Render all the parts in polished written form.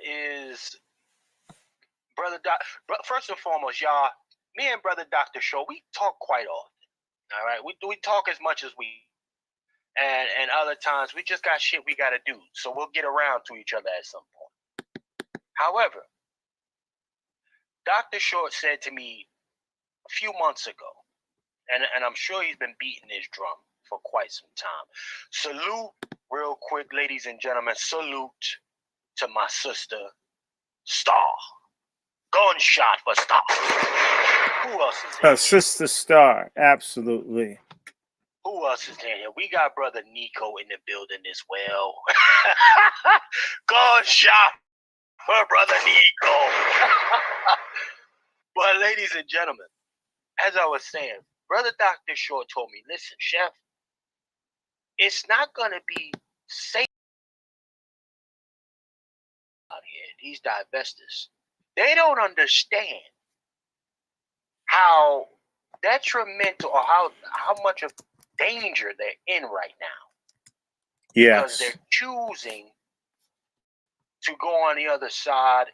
here is brother Doc. First and foremost, y'all, me and brother Doctor Shaw, we talk quite often. All right, we talk as much as we, and other times we just got shit we got to do. So we'll get around to each other at some point. However, Doctor Short said to me a few months ago, and I'm sure he's been beating his drum for quite some time. Salute, real quick, ladies and gentlemen. Salute to my sister, Star. Gunshot for Star. Who else is in here? Sister Star, absolutely. Who else is in here? We got brother Nico in the building as well. Gunshot for brother Nico. But ladies and gentlemen, as I was saying, brother Dr. Short told me, listen, Chef, it's not going to be safe out here. These divestors, they don't understand how detrimental or how much of danger they're in right now. Yes. Because they're choosing to go on the other side,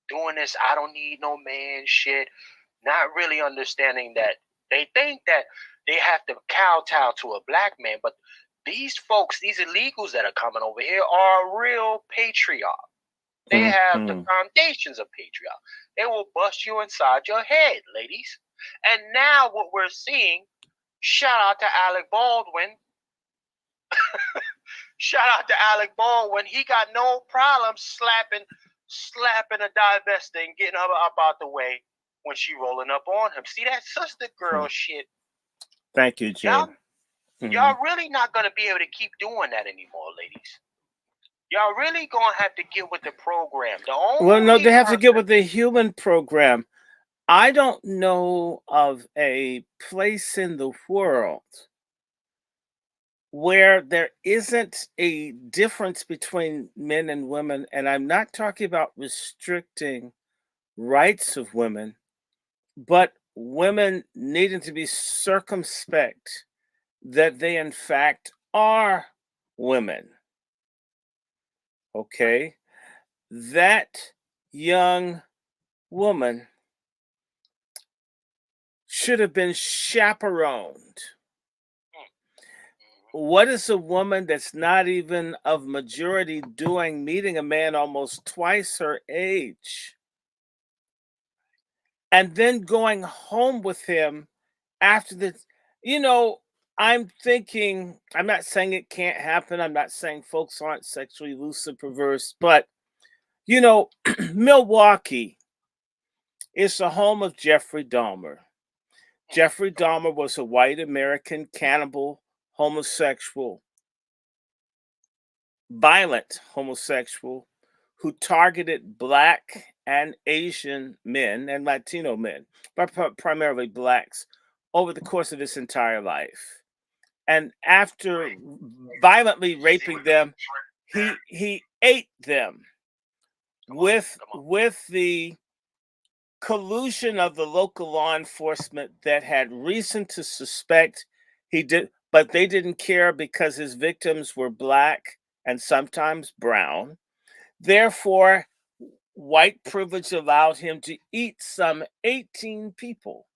doing this I don't need no man shit, not really understanding that they think that they have to kowtow to a black man, but these folks, these illegals that are coming over here are real patriarchs. They have the foundations of patriarch. They will bust you inside your head, ladies. And now what we're seeing, shout out to Alec Baldwin. Shout out to Alec Baldwin. He got no problem slapping a divestor and getting her up out the way when she rolling up on him. See that sister girl shit? Thank you, Jim. Y'all really not going to be able to keep doing that anymore, ladies. Y'all really going to have to get with the program. They have to get with the human program. I don't know of a place in the world where there isn't a difference between men and women, and I'm not talking about restricting rights of women, but women needing to be circumspect that they in fact are women. Okay? That young woman should have been chaperoned. What is a woman that's not even of majority doing, meeting a man almost twice her age, and then going home with him after the, I'm thinking, I'm not saying it can't happen. I'm not saying folks aren't sexually loose and perverse, but, Milwaukee is the home of Jeffrey Dahmer. Jeffrey Dahmer was a white American cannibal, homosexual, violent homosexual who targeted Black and Asian men and Latino men, but primarily Blacks, over the course of his entire life. And after violently raping them, he ate them with the collusion of the local law enforcement that had reason to suspect he did, but they didn't care because his victims were Black and sometimes brown. Therefore, white privilege allowed him to eat some 18 people.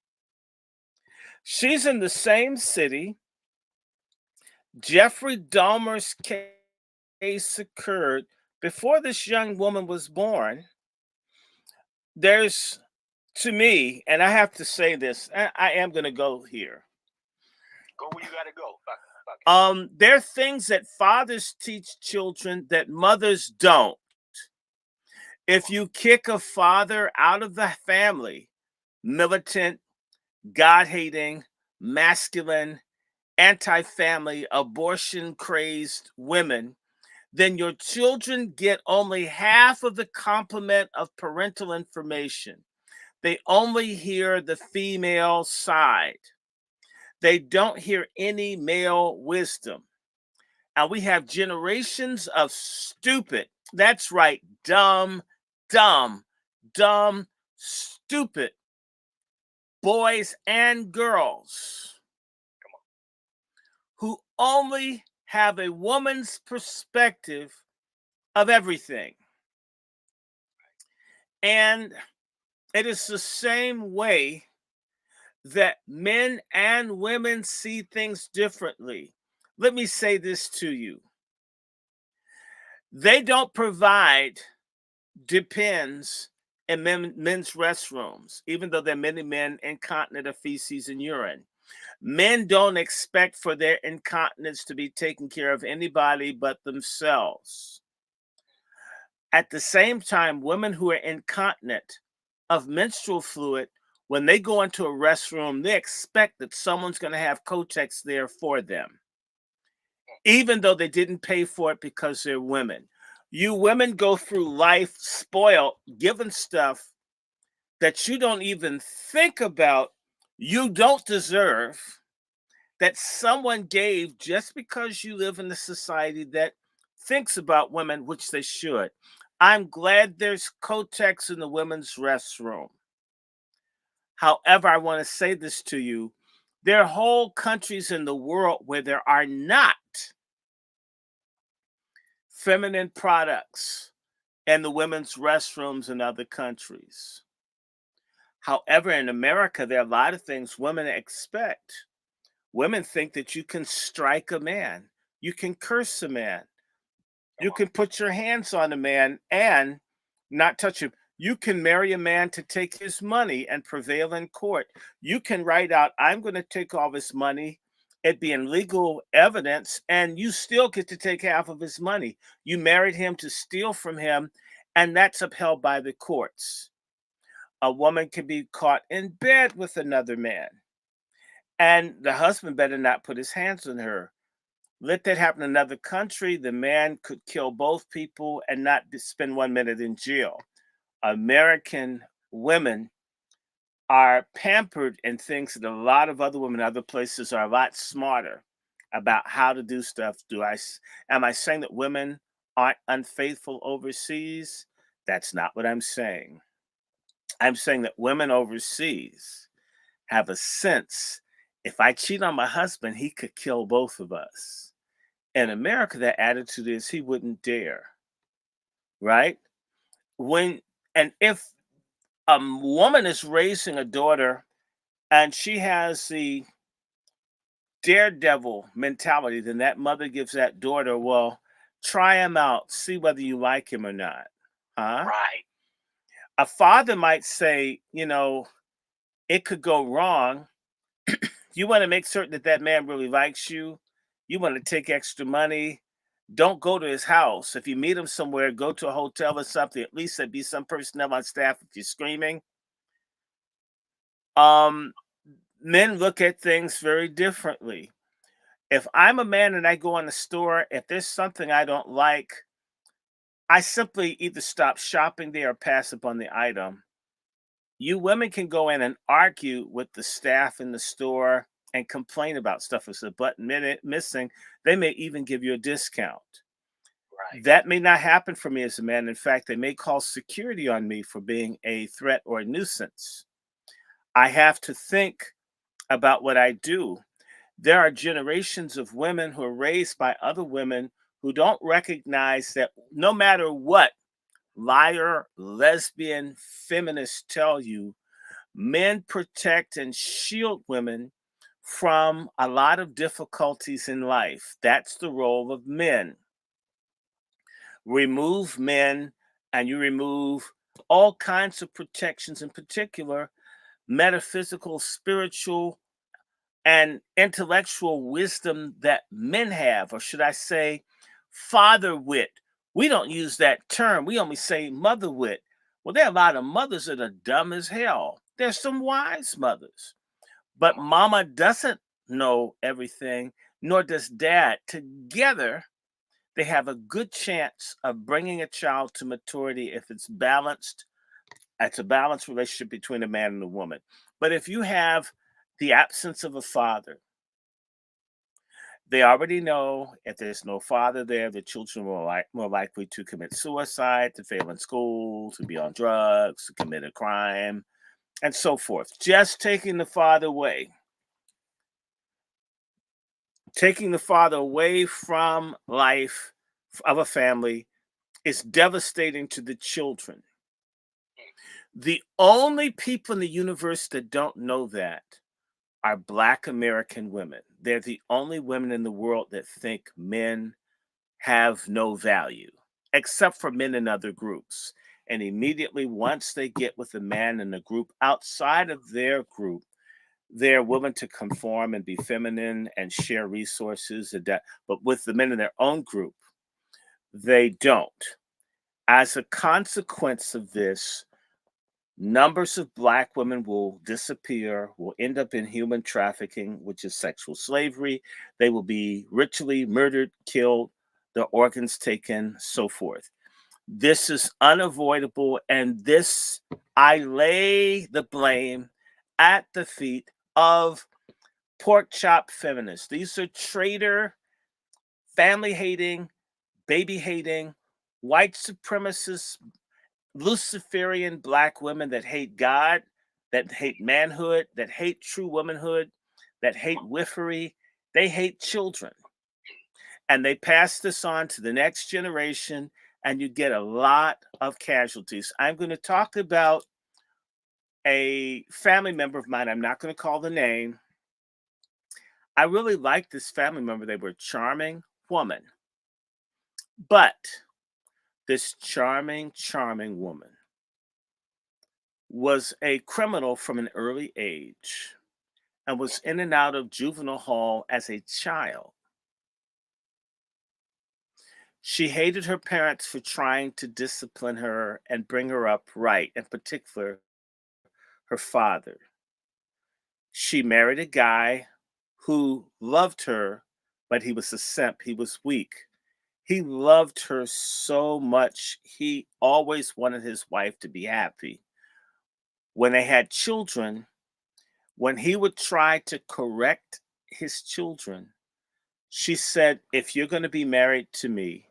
She's in the same city. Jeffrey Dahmer's case occurred before this young woman was born. There's, to me, and I have to say this, I am going to go here. Go where you got to go. Fuck it. There are things that fathers teach children that mothers don't. If you kick a father out of the family, militant, God-hating, masculine, anti-family, abortion-crazed women, then your children get only half of the complement of parental information. They only hear the female side. They don't hear any male wisdom. And we have generations of stupid, that's right, dumb, stupid boys and girls who only have a woman's perspective of everything. And it is the same way that men and women see things differently. Let me say this to you: they don't provide depends in men's restrooms, even though there are many men incontinent of feces and urine. Men don't expect for their incontinence to be taken care of anybody but themselves. At the same time, women who are incontinent of menstrual fluid, when they go into a restroom, they expect that someone's going to have Kotex there for them, even though they didn't pay for it because they're women. You women go through life spoiled, given stuff that you don't even think about, you don't deserve, that someone gave just because you live in a society that thinks about women, which they should. I'm glad there's Kotex in the women's restroom. However, I want to say this to you: there are whole countries in the world where there are not feminine products in the women's restrooms in other countries. However, in America, there are a lot of things women expect. Women think that you can strike a man, you can curse a man, Come you on. can put your hands on a man and not touch him. You can marry a man to take his money and prevail in court. You can write out, I'm going to take all his money. It be in legal evidence, and you still get to take half of his money. You married him to steal from him, and that's upheld by the courts. A woman can be caught in bed with another man, and the husband better not put his hands on her. Let that happen in another country, the man could kill both people and not spend 1 minute in jail. American women are pampered and thinks that a lot of other women in other places are a lot smarter about how to do stuff. Am I saying that women aren't unfaithful overseas? That's not what I'm saying. I'm saying that women overseas have a sense, if I cheat on my husband, he could kill both of us. In America, that attitude is he wouldn't dare, right? When and if a woman is raising a daughter and she has the daredevil mentality, then that mother gives that daughter, well, try him out, see whether you like him or not. Huh? Right. A father might say, it could go wrong. You want to make certain that that man really likes you. You want to take extra money. Don't go to his house. If you meet him somewhere, go to a hotel or something. At least there'd be some personnel on staff if you're screaming. Um, Men look at things very differently. If I'm a man and I go in the store, if there's something I don't like, I simply either stop shopping there or pass up on the item. You women can go in and argue with the staff in the store and complain about stuff. If it's a button missing, they may even give you a discount. Right. That may not happen for me as a man. In fact, they may call security on me for being a threat or a nuisance. I have to think about what I do. There are generations of women who are raised by other women who don't recognize that no matter what liar, lesbian, feminists tell you, men protect and shield women from a lot of difficulties in life. That's the role of men. Remove men and you remove all kinds of protections, in particular metaphysical, spiritual, and intellectual wisdom that men have, or should I say, father wit. We don't use that term, we only say mother wit. Well, there are a lot of mothers that are dumb as hell. There's some wise mothers, but Come on. mama doesn't know everything, nor does dad. Together, they have a good chance of bringing a child to maturity if it's balanced. It's a balanced relationship between a man and a woman. But if you have the absence of a father, they already know if there's no father there, the children are more likely to commit suicide, to fail in school, to be on drugs, to commit a crime, and so forth. Just taking the father away from life of a family is devastating to the children. The only people in the universe that don't know that are Black American women. They're the only women in the world that think men have no value, except for men in other groups. And immediately, once they get with a man in a group outside of their group, they're willing to conform and be feminine and share resources. And that, but with the men in their own group, they don't. As a consequence of this, numbers of Black women will disappear, will end up in human trafficking, which is sexual slavery. They will be ritually murdered, killed, their organs taken, so forth. This is unavoidable, and this I lay the blame at the feet of pork chop feminists. These are traitor, family hating, baby hating, white supremacist Luciferian Black women that hate God, that hate manhood, that hate true womanhood, that hate wiffery. They hate children. And they pass this on to the next generation, and you get a lot of casualties. I'm going to talk about a family member of mine. I'm not going to call the name. I really liked this family member. They were a charming woman. But this charming, charming woman was a criminal from an early age and was in and out of juvenile hall as a child. She hated her parents for trying to discipline her and bring her up right, in particular, her father. She married a guy who loved her, but he was a simp. He was weak. He loved her so much. He always wanted his wife to be happy. When they had children, when he would try to correct his children, she said, if you're going to be married to me,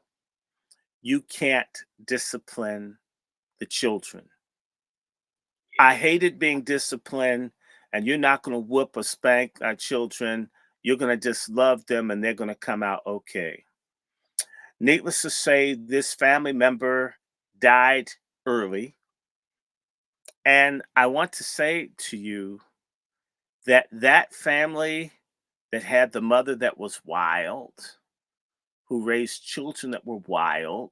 you can't discipline the children. I hated being disciplined, and you're not going to whoop or spank our children. You're going to just love them, and they're going to come out okay. Needless to say, this family member died early. And I want to say to you that that family that had the mother that was wild, who raised children that were wild.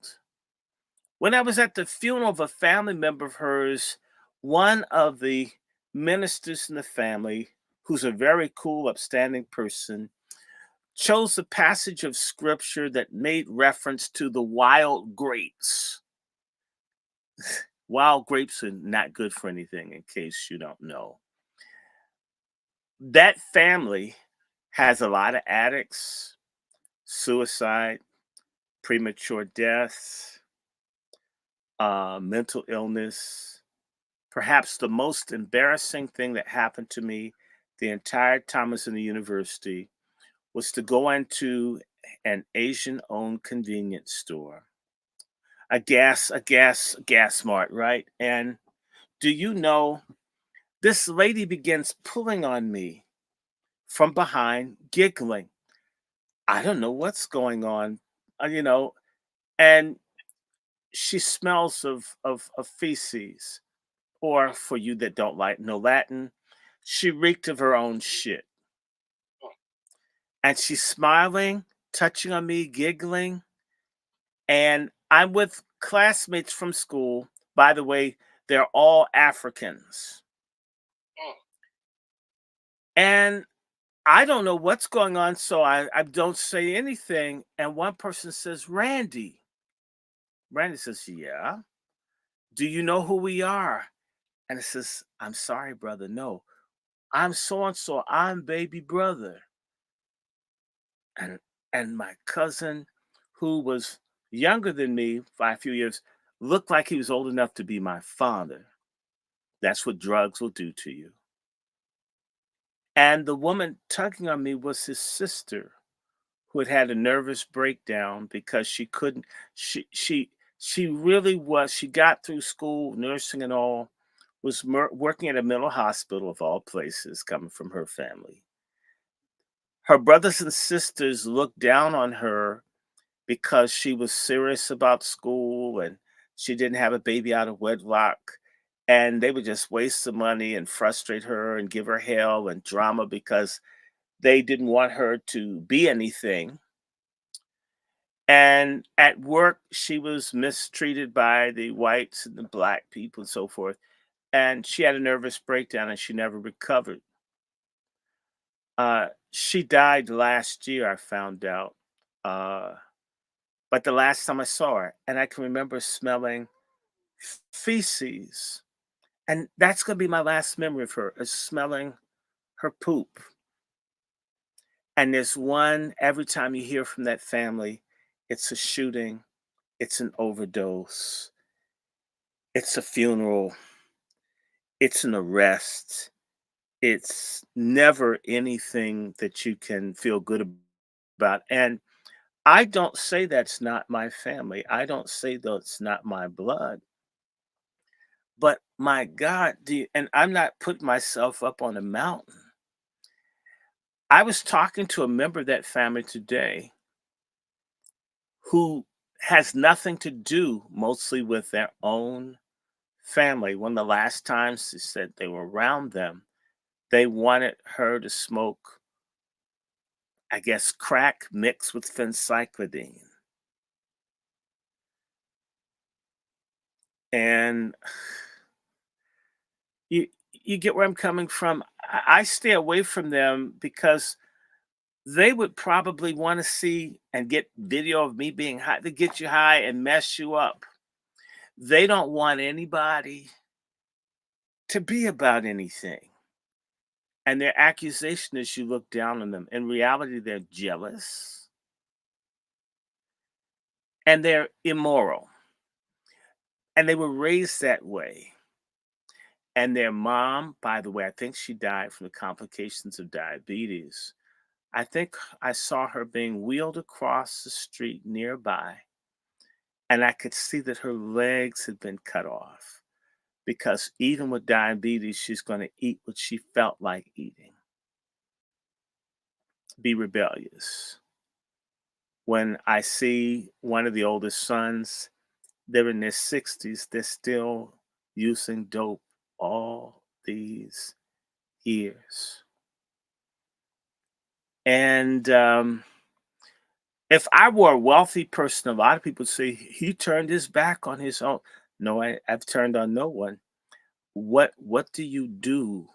When I was at the funeral of a family member of hers, one of the ministers in the family, who's a very cool, upstanding person, chose a passage of scripture that made reference to the wild grapes. Wild grapes are not good for anything, in case you don't know. That family has a lot of addicts, suicide, premature death, mental illness. Perhaps the most embarrassing thing that happened to me the entire time I was in the university was to go into an Asian owned convenience store, a gas mart, right? And do you know, this lady begins pulling on me from behind, giggling. I don't know what's going on, you know, and she smells of feces, or for you that don't like know Latin, she reeked of her own shit. And she's smiling, touching on me, giggling, and I'm with classmates from school. By the way, they're all Africans. And I don't know what's going on, so I don't say anything. And one person says, Randy. Randy says, yeah. Do you know who we are? And it says, I'm sorry, brother. No, I'm so and so. I'm baby brother. And my cousin, who was younger than me by a few years, looked like he was old enough to be my father. That's what drugs will do to you. And the woman tugging on me was his sister, who had a nervous breakdown because she couldn't. She really was. She got through school, nursing and all, was working at a mental hospital of all places, coming from her family. Her brothers and sisters looked down on her because she was serious about school and she didn't have a baby out of wedlock. and they would just waste the money and frustrate her and give her hell and drama because they didn't want her to be anything. And at work, she was mistreated by the whites and the black people and so forth. And she had a nervous breakdown and she never recovered. She died last year, I found out. Uh, but the last time I saw her, and I can remember smelling feces. And that's going to be my last memory of her, is smelling her poop. And there's one, every time you hear from that family, it's a shooting, it's an overdose, it's a funeral, it's an arrest. It's never anything that you can feel good about. And I don't say that's not my family. I don't say that's not my blood. But my God, and I'm not putting myself up on a mountain. I was talking to a member of that family today who has nothing to do mostly with their own family. One of the last times they said they were around them, they wanted her to smoke, I guess, crack mixed with phencyclidine. And you get where I'm coming from. I stay away from them because they would probably want to see and get video of me being high to get you high and mess you up. They don't want anybody to be about anything. And their accusation is you look down on them. In reality, they're jealous and they're immoral. And they were raised that way. And their mom, by the way, I think she died from the complications of diabetes. I think I saw her being wheeled across the street nearby, and I could see that her legs had been cut off because even with diabetes, she's going to eat what she felt like eating, be rebellious. When I see one of the oldest sons, they're in their 60s, they're still using dope all these years. And if I were a wealthy person, a lot of people say he turned his back on his own. No, I've turned on no one. What do you do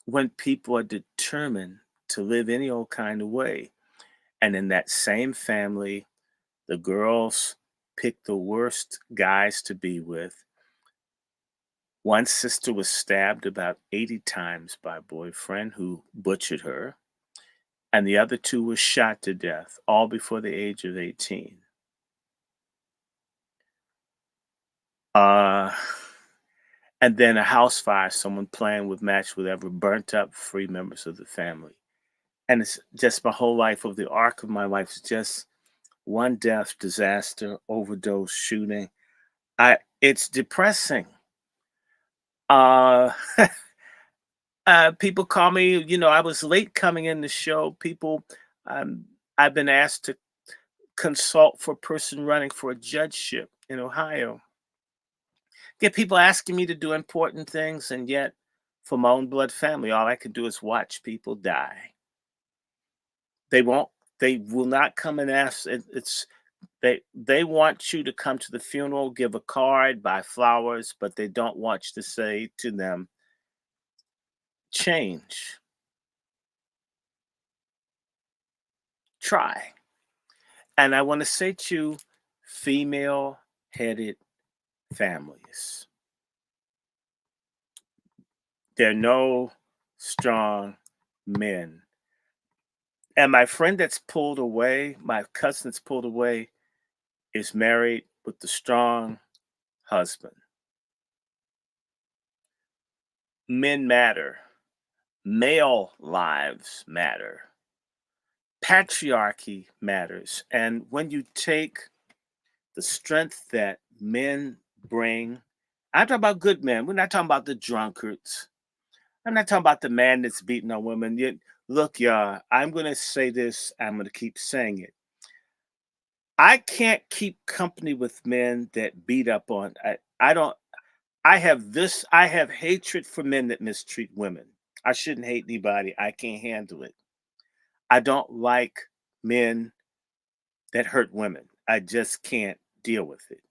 when people are determined to live any old kind of way? And in that same family, the girls pick the worst guys to be with. One sister was stabbed about 80 times by a boyfriend who butchered her, and the other two were shot to death, all before the age of 18. Uh, and then a house fire, someone playing with match whatever, burnt up 3 members of the family. And it's just my whole life, of the arc of my life, is just one death, disaster, overdose, shooting. It's depressing. Uh, people call me, I was late coming in the show. Um, I've been asked to consult for a person running for a judgeship in Ohio. Get people asking me to do important things, and yet, for my own blood family, all I can do is watch people die. They won't. They will not come and ask. They want you to come to the funeral, give a card, buy flowers, but they don't want you to say to them, "Change, try." And I want to say to you, female-headed families, there are no strong men. And my friend that's pulled away, my cousin that's pulled away, is married with the strong husband. Men matter. Male lives matter. Patriarchy matters. And when you take the strength that men bring, I'm talking about good men. We're not talking about the drunkards. I'm not talking about the man that's beating on women. Look, y'all, I'm going to say this. I'm going to keep saying it. I can't keep company with men that beat up on. I don't. I have hatred for men that mistreat women. I shouldn't hate anybody. I can't handle it. I don't like men that hurt women. I just can't deal with it.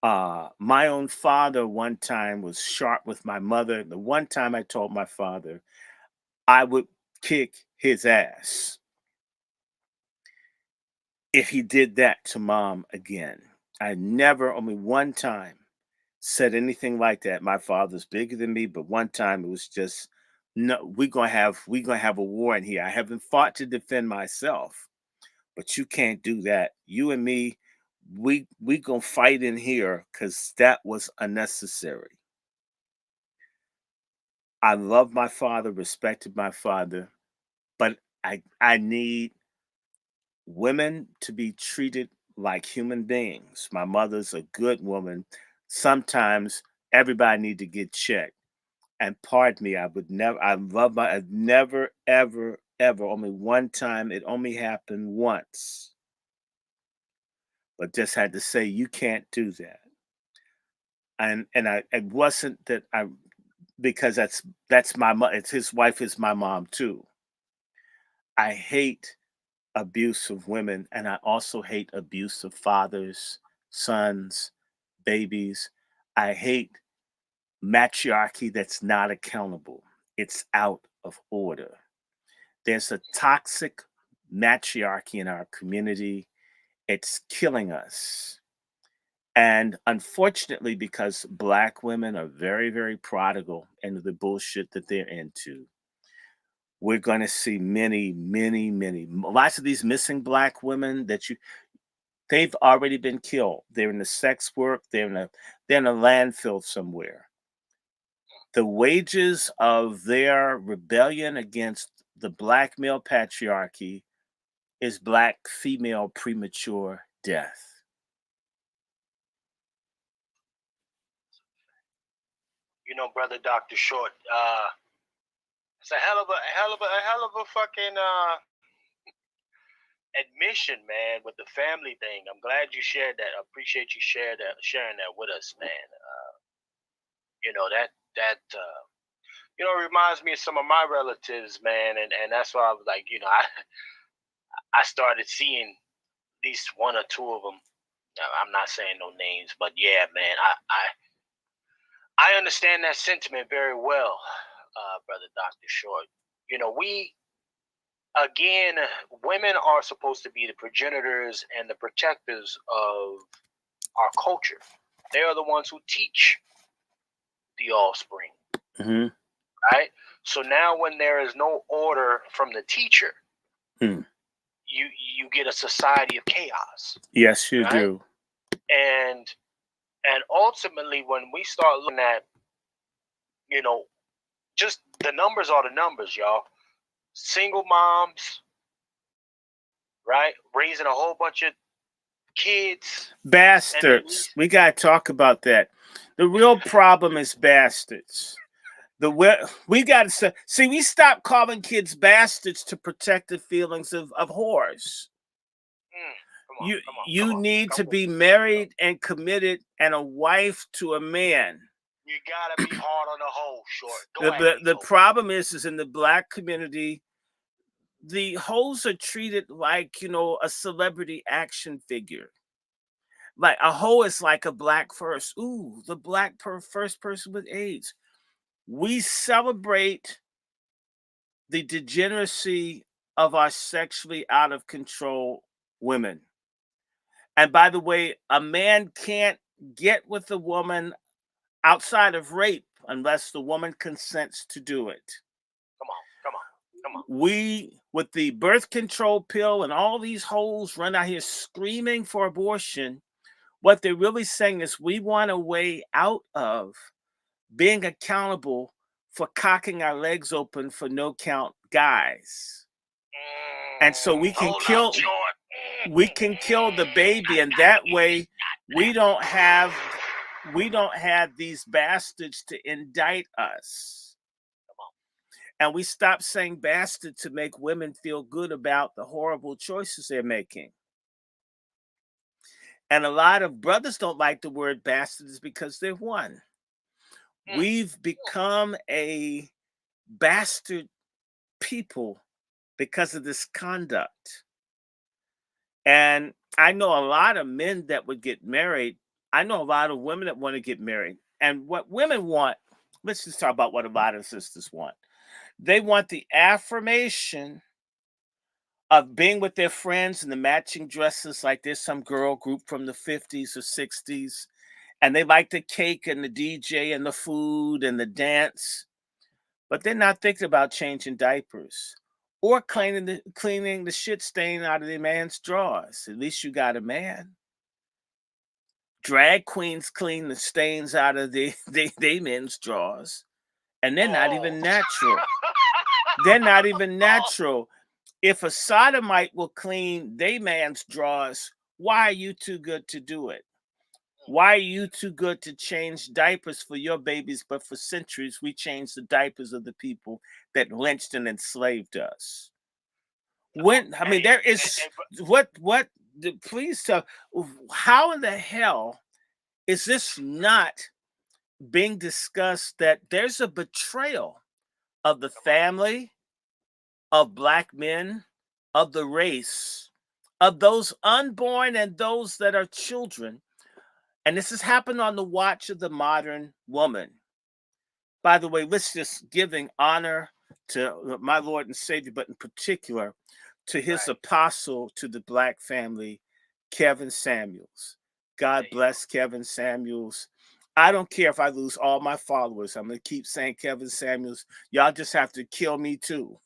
My own father one time was sharp with my mother. The one time I told my father I would kick his ass if he did that to mom again. I never, only one time, said anything like that. My father's bigger than me, but one time it was just, no, we gonna have a war in here. I haven't fought to defend myself, but you can't do that. You and me, we gonna fight in here because that was unnecessary. I love my father, respected my father, but I need women to be treated like human beings. My mother's a good woman. Sometimes everybody need to get checked. And pardon me, I would never. I love my. I've never, ever, ever. Only one time. It only happened once. But just had to say you can't do that. And I. It wasn't that I, because that's my mother. It's his wife is my mom too. I hate abuse of women, and I also hate abuse of fathers, sons, babies. I hate matriarchy that's not accountable. It's out of order. There's a toxic matriarchy in our community. It's killing us. And unfortunately, because Black women are very, very prodigal into the bullshit that they're into, we're going to see many, many, many, lots of these missing Black women that they've already been killed. They're in the sex work. They're in a landfill somewhere. The wages of their rebellion against the Black male patriarchy is Black female premature death. Brother Doctor Short. It's a hell of a fucking admission, man, with the family thing. I'm glad you shared that. I appreciate you sharing that with us, man. That reminds me of some of my relatives, man, and that's why I was like, I started seeing at least one or two of them. I'm not saying no names, but yeah, man, I understand that sentiment very well, brother Doctor Short. We again, women are supposed to be the progenitors and the protectors of our culture. They are the ones who teach the offspring, Hmm. right? So now, when there is no order from the teacher, Hmm. you get a society of chaos, Yes, you right? do. And ultimately, when we start looking at, you know, just the numbers are the numbers, y'all. Single moms, right, raising a whole bunch of kids, and at Bastards. least We got to talk about that. The real problem is bastards. We got to see. We stop calling kids bastards to protect the feelings of whores. come on, You come on, come you on, need come to on. be married and committed and a wife to a man. You gotta be hard on the hoe, Short. Go The at the, me, the though. problem is in the Black community, the hoes are treated like a celebrity action figure. Like a hoe is like a black first. Ooh, the first person with AIDS. We celebrate the degeneracy of our sexually out of control women. And by the way, a man can't get with a woman outside of rape unless the woman consents to do it. Come on, come on, come on. We, with the birth control pill and all these hoes run out here screaming for abortion, what they're really saying is we want a way out of being accountable for cocking our legs open for no count guys. And so Hold up, Short. we can kill the baby, and that way we don't have these bastards to indict us. And we stop saying bastard to make women feel good about the horrible choices they're making. And a lot of brothers don't like the word bastards because they're one. Mm. We've become a bastard people because of this conduct. And I know a lot of men that would get married. I know a lot of women that want to get married. And what women want, let's just talk about what a lot of sisters want. They want the affirmation of being with their friends in the matching dresses, like there's some girl group from the 50s or 60s, and they like the cake and the DJ and the food and the dance, but they're not thinking about changing diapers or cleaning the shit stain out of their man's drawers. At least you got a man. Drag queens clean the stains out of they men's drawers, and they're not Oh. even natural. They're not even natural. If a sodomite will clean they man's drawers, why are you too good to do it? Why are you too good to change diapers for your babies? But for centuries, we changed the diapers of the people that lynched and enslaved us. When I mean, Hey, there hey, is hey, what. Please tell, how in the hell is this not being discussed? That there's a betrayal of the family, of black men, of the race, of those unborn and those that are children. And this has happened on the watch of the modern woman. By the way, let's just giving honor to my Lord and Savior, but in particular to his right. apostle to the black family, Kevin Samuels. There God you go. bless Kevin Samuels. I don't care if I lose all my followers. I'm going to keep saying Kevin Samuels. Y'all just have to kill me too.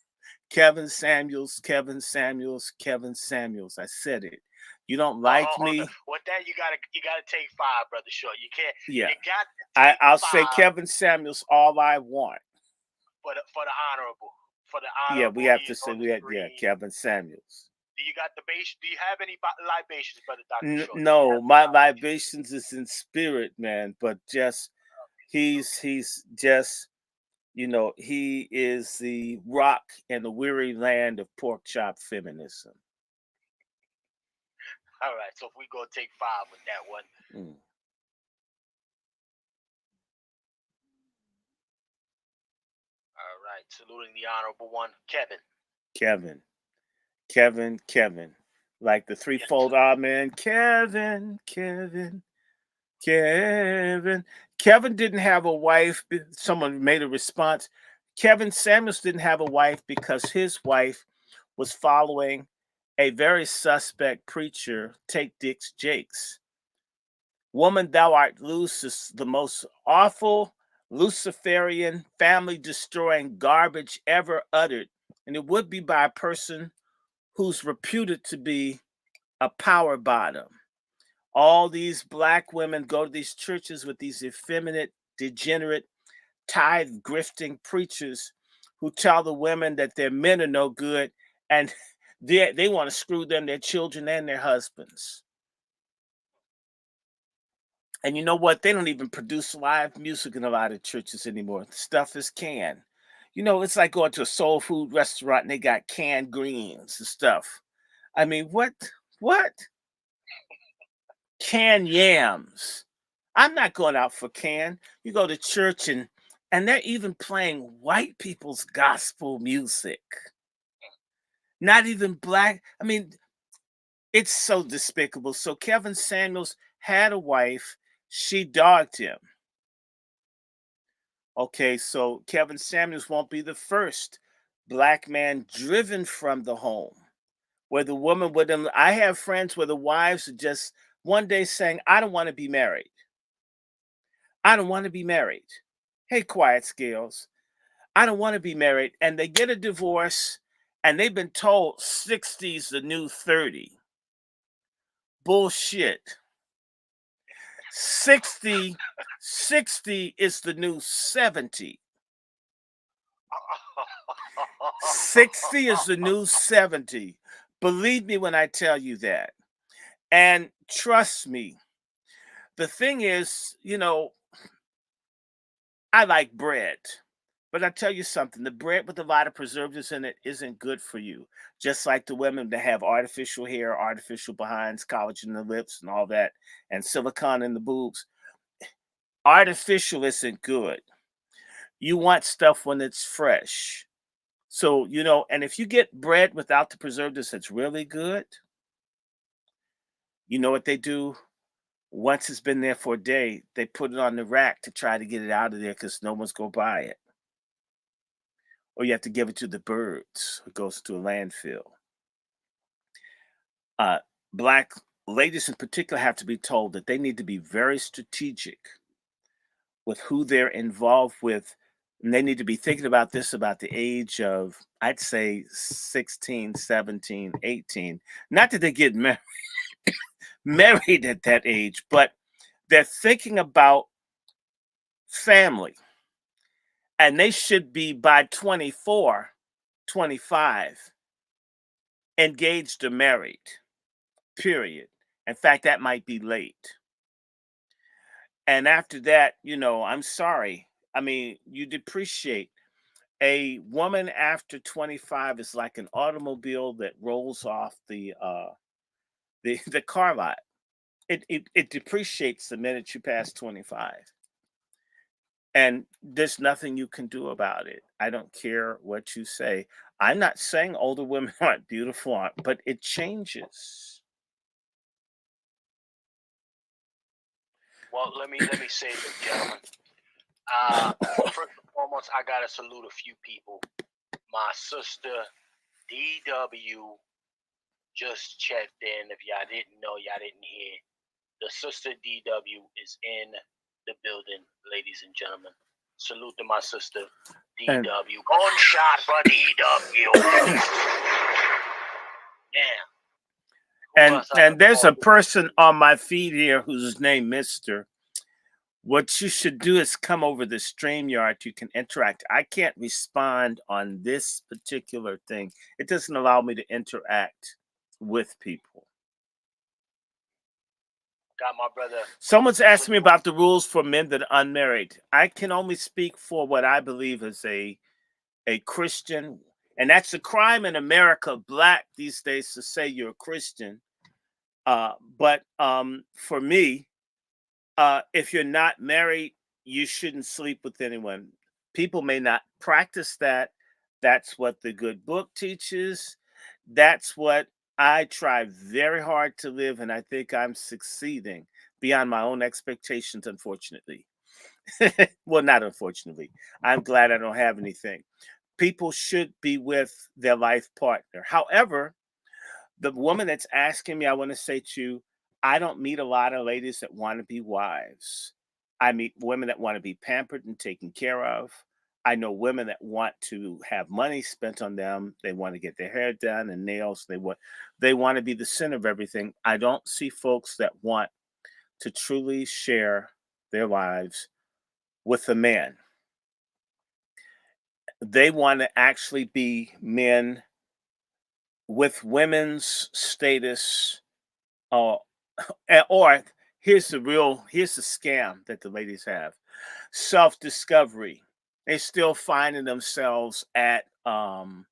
Kevin Samuels, Kevin Samuels, Kevin Samuels. I said it. You don't like Hold on. me? With that, you gotta take five, brother Short. You can't. Yeah. You got to take I'll say five Kevin Samuels all I want. for the honorable. For the Yeah, we honorable, have he to is say on the we had, yeah, screen. Kevin Samuels. Do you got the base? Do you have any libations, brother Doctor Short? Do you No, have any my libations? libations is in spirit, man. But just Okay. he's just he is the rock in the weary land of pork chop feminism. All right. So if we go take five with that one. Mm. All right. Saluting the honorable one, Kevin. Kevin, Kevin, like the Yes, threefold sir. odd man. Kevin. Kevin didn't have a wife. Someone made a response. Kevin Samuels didn't have a wife because his wife was following a very suspect preacher, Take Dick's Jakes. Woman, thou art loose is the most awful, Luciferian, family destroying garbage ever uttered. And it would be by a person who's reputed to be a power bottom. All these black women go to these churches with these effeminate, degenerate, tithe grifting preachers who tell the women that their men are no good and they want to screw them, their children, and their husbands. And you know what? They don't even produce live music in a lot of churches anymore. The stuff is canned. It's like going to a soul food restaurant and they got canned greens and stuff. I mean, what? What? Canned yams. I'm not going out for can. You go to church and they're even playing white people's gospel music. Not even black. I mean, it's so despicable. So Kevin Samuels had a wife. She dogged him. Okay, so Kevin Samuels won't be the first black man driven from the home. Where the woman with him, I have friends where the wives are just one day saying, I don't want to be married. I don't want to be married. Hey, quiet scales. I don't want to be married. And they get a divorce and they've been told 60 is the new 30. Bullshit. 60, 60 is the new 70. 60 is the new 70. Believe me when I tell you that. And trust me, the thing is, I like bread. But I tell you something, the bread with a lot of preservatives in it isn't good for you. Just like the women that have artificial hair, artificial behinds, collagen in the lips, and all that, and silicone in the boobs. Artificial isn't good. You want stuff when it's fresh. So, and if you get bread without the preservatives that's really good, you know what they do? Once it's been there for a day, they put it on the rack to try to get it out of there because no one's going to buy it. Or you have to give it to the birds. It goes to a landfill. Uh, Black ladies in particular have to be told that they need to be very strategic with who they're involved with. And they need to be thinking about this about the age of, I'd say, 16, 17, 18. Not that they get married at that age, but they're thinking about family. And they should be by 24, 25, engaged or married, period. In fact, that might be late. And after that, I'm sorry. I mean, you depreciate. A woman after 25 is like an automobile that rolls off the car lot. It depreciates the minute you pass 25. And there's nothing you can do about it. I don't care what you say. I'm not saying older women aren't beautiful, but it changes. Well, let me say this, gentlemen. First and foremost, I gotta salute a few people. My sister DW just checked in. If y'all didn't know, y'all didn't hear. The sister DW is in the building, ladies and gentlemen. Salute to my sister DW. Gunshot for DW. Yeah. And there's a person on my feed here whose name Mr. What you should do is come over the StreamYard. You can interact. I can't respond on this particular thing. It doesn't allow me to interact with people. Got my brother. Someone's asked me about the rules for men that are unmarried. I can only speak for what I believe is a Christian, and that's a crime in America, Black these days, to say you're a Christian. But for me, if you're not married, you shouldn't sleep with anyone. People may not practice that. That's what the good book teaches. That's what I try very hard to live, and I think I'm succeeding beyond my own expectations, unfortunately. Well, not unfortunately. I'm glad I don't have anything. People should be with their life partner. However, the woman that's asking me, I want to say to you, I don't meet a lot of ladies that want to be wives. I meet women that want to be pampered and taken care of. I know women that want to have money spent on them. They want to get their hair done and nails. They want to be the center of everything. I don't see folks that want to truly share their lives with a man. They want to actually be men with women's status, uh, or here's the scam that the ladies have: self-discovery. They're still finding themselves at 40.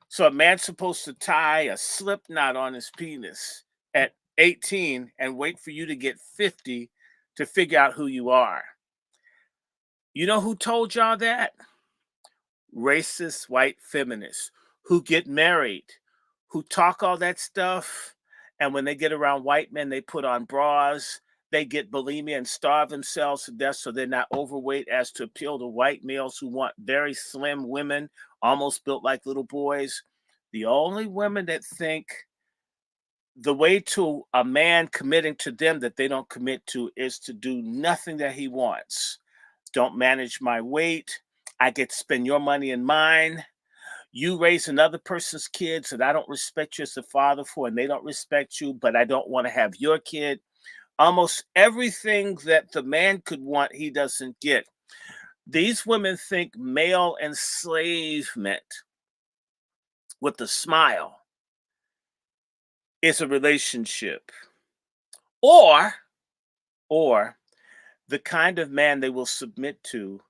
So a man's supposed to tie a slip knot on his penis at 18 and wait for you to get 50 to figure out who you are. You know who told y'all that? Racist white feminists who get married, who talk all that stuff, and when they get around white men, they put on bras, they get bulimia and starve themselves to death so they're not overweight as to appeal to white males who want very slim women, almost built like little boys. The only women that think the way to a man committing to them that they don't commit to is to do nothing that he wants. Don't manage my weight. I get to spend your money and mine. You raise another person's kids that I don't respect you as a father for, and they don't respect you, but I don't want to have your kid. Almost everything that the man could want, he doesn't get. These women think male enslavement with a smile is a relationship, or the kind of man they will submit to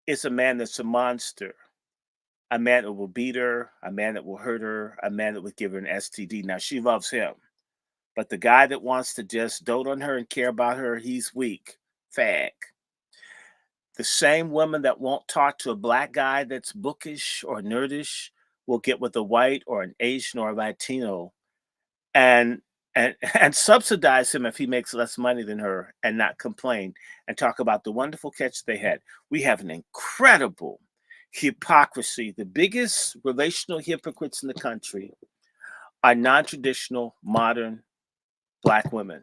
is a man that's a monster, a man that will beat her, a man that will hurt her, a man that would give her an STD. Now, she loves him, but the guy that wants to just dote on her and care about her, he's weak. Fag. The same woman that won't talk to a black guy that's bookish or nerdish will get with a white or an Asian or a Latino and and subsidize him if he makes less money than her and not complain and talk about the wonderful catch they had. We have an incredible hypocrisy. The biggest relational hypocrites in the country are non-traditional modern black women.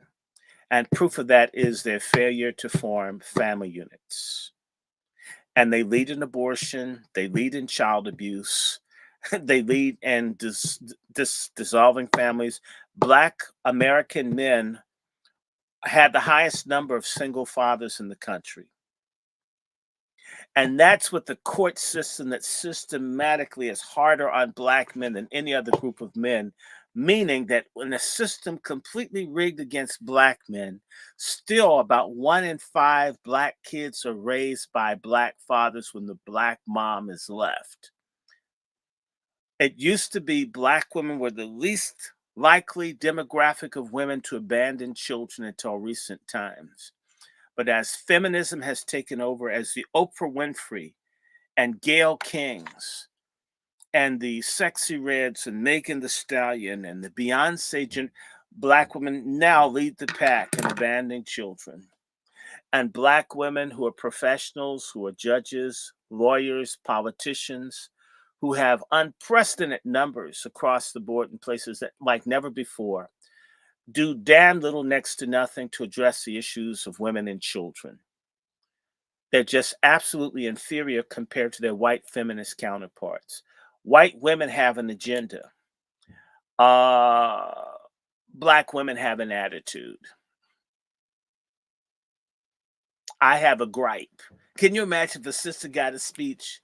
And proof of that is their failure to form family units. And they lead in abortion, they lead in child abuse, they lead in dissolving families. Black American men had the highest number of single fathers in the country. And that's what the court system that systematically is harder on black men than any other group of men, meaning that when a system completely rigged against black men, still about 1 in 5 black kids are raised by black fathers when the black mom is left. It used to be black women were the least likely demographic of women to abandon children until recent times. But as feminism has taken over, as the Oprah Winfrey and Gayle Kings and the Sexy Reds and Megan Thee Stallion and the Beyonce, black women now lead the pack in abandoning children. And black women who are professionals, who are judges, lawyers, politicians, who have unprecedented numbers across the board in places that like never before, do damn little next to nothing to address the issues of women and children. They're just absolutely inferior compared to their white feminist counterparts. White women have an agenda. Black women have an attitude. I have a gripe. Can you imagine if a sister got a speech?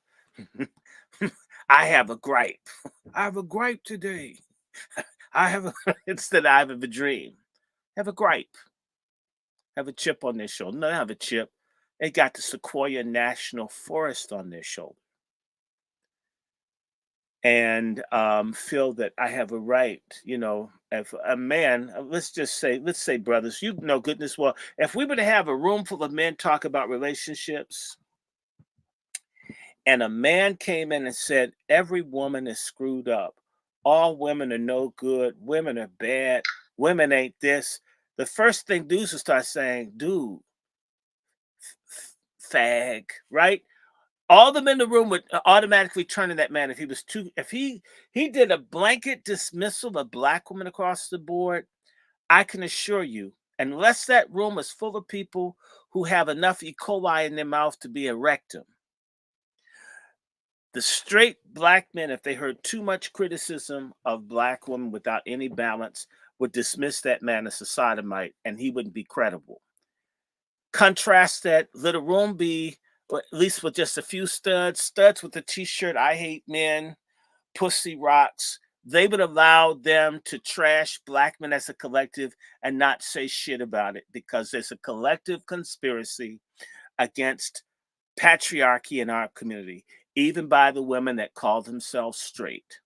I have a gripe. I have a gripe today. Instead I have a dream. Have a gripe. Have a chip on their shoulder. No, they have a chip. They got the Sequoia National Forest on their shoulder. And feel that I have a right, if a man, let's say, brothers, you know goodness well, if we were to have a room full of men talk about relationships, and a man came in and said, every woman is screwed up, all women are no good, women are bad, women ain't this, the first thing dudes will start saying, dude, fag, right? All the men in the room would automatically turn to that man if he did a blanket dismissal of black women across the board. I can assure you, unless that room is full of people who have enough E. coli in their mouth to be a rectum, the straight black men, if they heard too much criticism of black women without any balance, would dismiss that man as a sodomite, and he wouldn't be credible. Contrast that, let a room be, or at least with just a few studs with the t-shirt, I hate men, pussy rocks. They would allow them to trash black men as a collective and not say shit about it because there's a collective conspiracy against patriarchy in our community, even by the women that call themselves straight.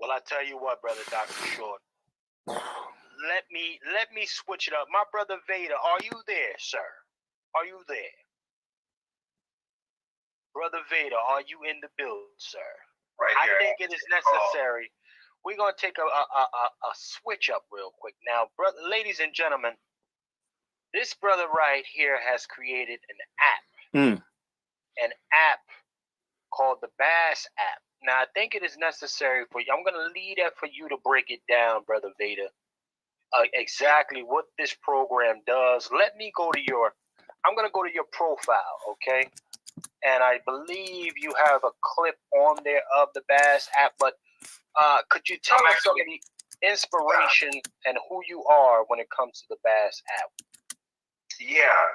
Well, I tell you what, brother Dr. Short. Let me switch it up. My brother Vader, are you there, sir? Are you there? Brother Vader, are you in the building, sir? Right here. I think it is necessary. We're gonna take a switch up real quick. Now, ladies and gentlemen, this brother right here has created an app. An app called the Bass app. Now, I think it is necessary for you. I'm gonna leave that for you to break it down, brother Vader. Exactly what this program does. I'm going to go to your profile, okay? And I believe you have a clip on there of the Bass app, but could you tell us some of the inspiration and who you are when it comes to the Bass app? Yeah,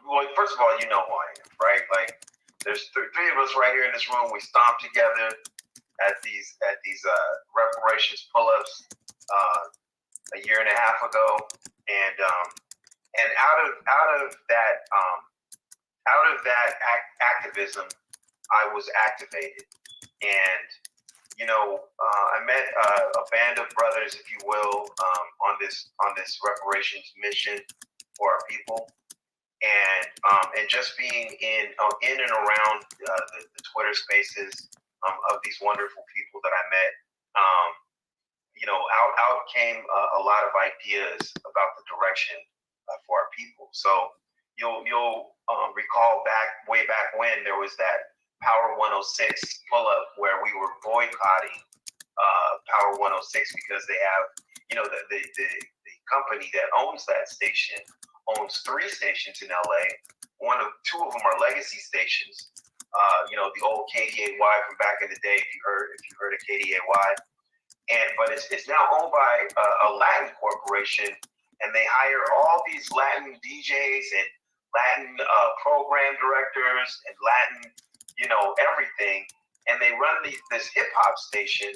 well, first of all, you know who I am, right? Like, there's three of us right here in this room. We stomped together at these reparations pull-ups a year and a half ago, and And out of that activism, I was activated, and I met a band of brothers, if you will, on this reparations mission for our people, and just being in and around the Twitter spaces of these wonderful people that I met, out came a lot of ideas about the direction for our people. So you'll recall way back when there was that Power 106 pull-up where we were boycotting Power 106 because they have, the company that owns that station owns 3 stations in LA. 2 of them are legacy stations. The old KDAY from back in the day, if you heard of KDAY. But it's now owned by a Latin corporation, and they hire all these Latin DJs and Latin program directors and Latin, everything, and they run this hip hop station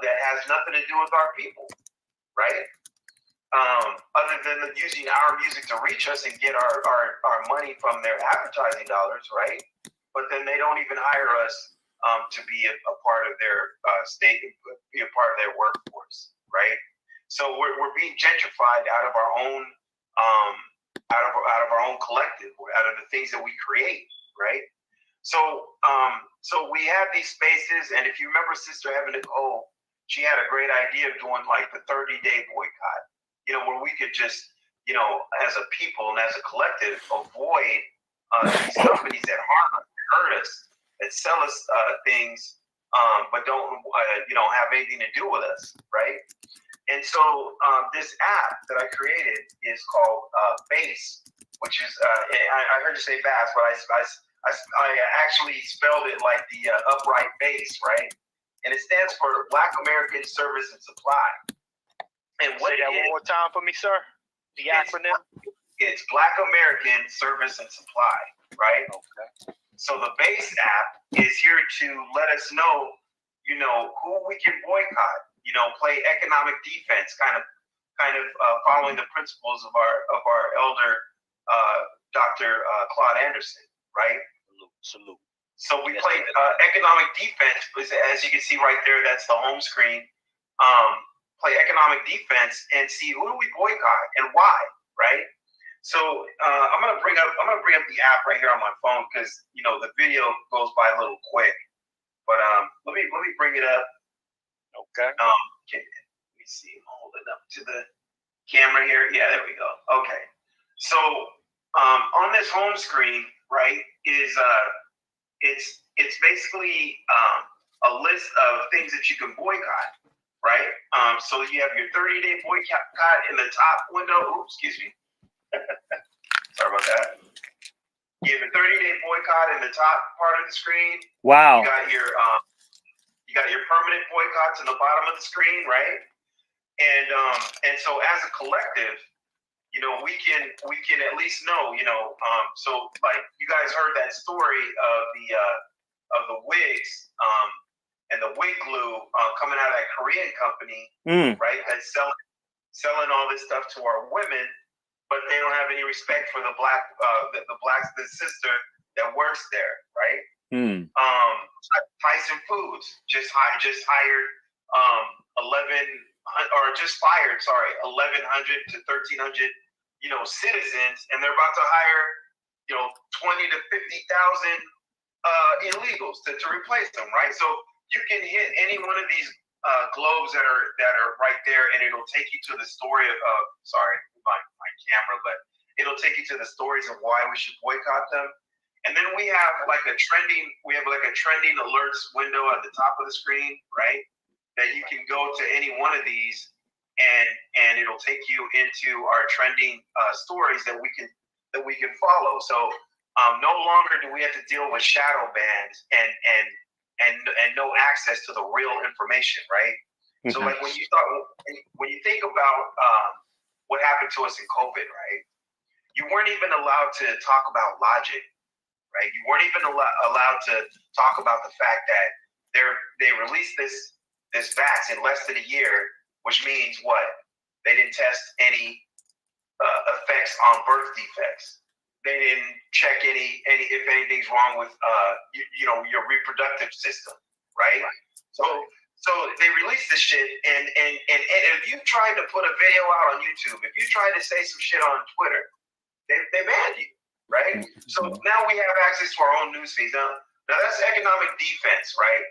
that has nothing to do with our people, right? Other than using our music to reach us and get our money from their advertising dollars, right? But then they don't even hire us to be a part of their state, be a part of their workforce, right? So we're being gentrified out of our own out of our own collective, out of the things that we create, right? So we have these spaces, and if you remember Sister Heaven Nicole, she had a great idea of doing like the 30-day boycott, where we could just, as a people and as a collective, avoid these companies that harm us, hurt us, that sell us things, but don't, have anything to do with us, right? And so this app that I created is called Bass, which is, I heard you say bass, but I actually spelled it like the upright bass, right? And it stands for Black American Service and Supply. And what Say that one more time for me, sir. The acronym? It's Black American Service and Supply, right? Okay. So the Bass app is here to let us know, who we can boycott. Play economic defense, kind of following the principles of our elder Dr. Claude Anderson, right? Salute. So we played economic defense, as you can see right there. That's the home screen. Play economic defense and see who do we boycott and why, right? So I'm gonna bring up the app right here on my phone because the video goes by a little quick. But let me bring it up. Okay. Let me see. I'm holding up to the camera here. Yeah, there we go. Okay. So on this home screen, right, is it's basically a list of things that you can boycott, right? So you have your 30-day boycott in the top window. Oops, excuse me. Sorry about that. You have a 30-day boycott in the top part of the screen. Wow. You got your permanent boycotts in the bottom of the screen, right? And so as a collective, we can at least know, so like you guys heard that story of the wigs and the wig glue coming out of that Korean company, right? That's selling all this stuff to our women, but they don't have any respect for the the sister that works there, right? Tyson Foods just hired 1,100 to 1,300 citizens, and they're about to hire 20 to 50,000 illegals to replace them, right? So you can hit any one of these globes that are right there, and it'll take you to the story of my camera, but it'll take you to the stories of why we should boycott them. And then we have like a trending alerts window at the top of the screen, right? That you can go to any one of these, and it'll take you into our trending stories that we can follow. So no longer do we have to deal with shadow bans and no access to the real information, right? Mm-hmm. So like when you think about what happened to us in COVID, right? You weren't even allowed to talk about logic. Right, you weren't even allowed to talk about the fact that they released this vax in less than a year, which means what? They didn't test any effects on birth defects. They didn't check any if anything's wrong with your reproductive system, right? So they released this shit, and if you tried to put a video out on YouTube, if you tried to say some shit on Twitter, they banned you, right? So now we have access to our own news feeds. Now that's economic defense, right?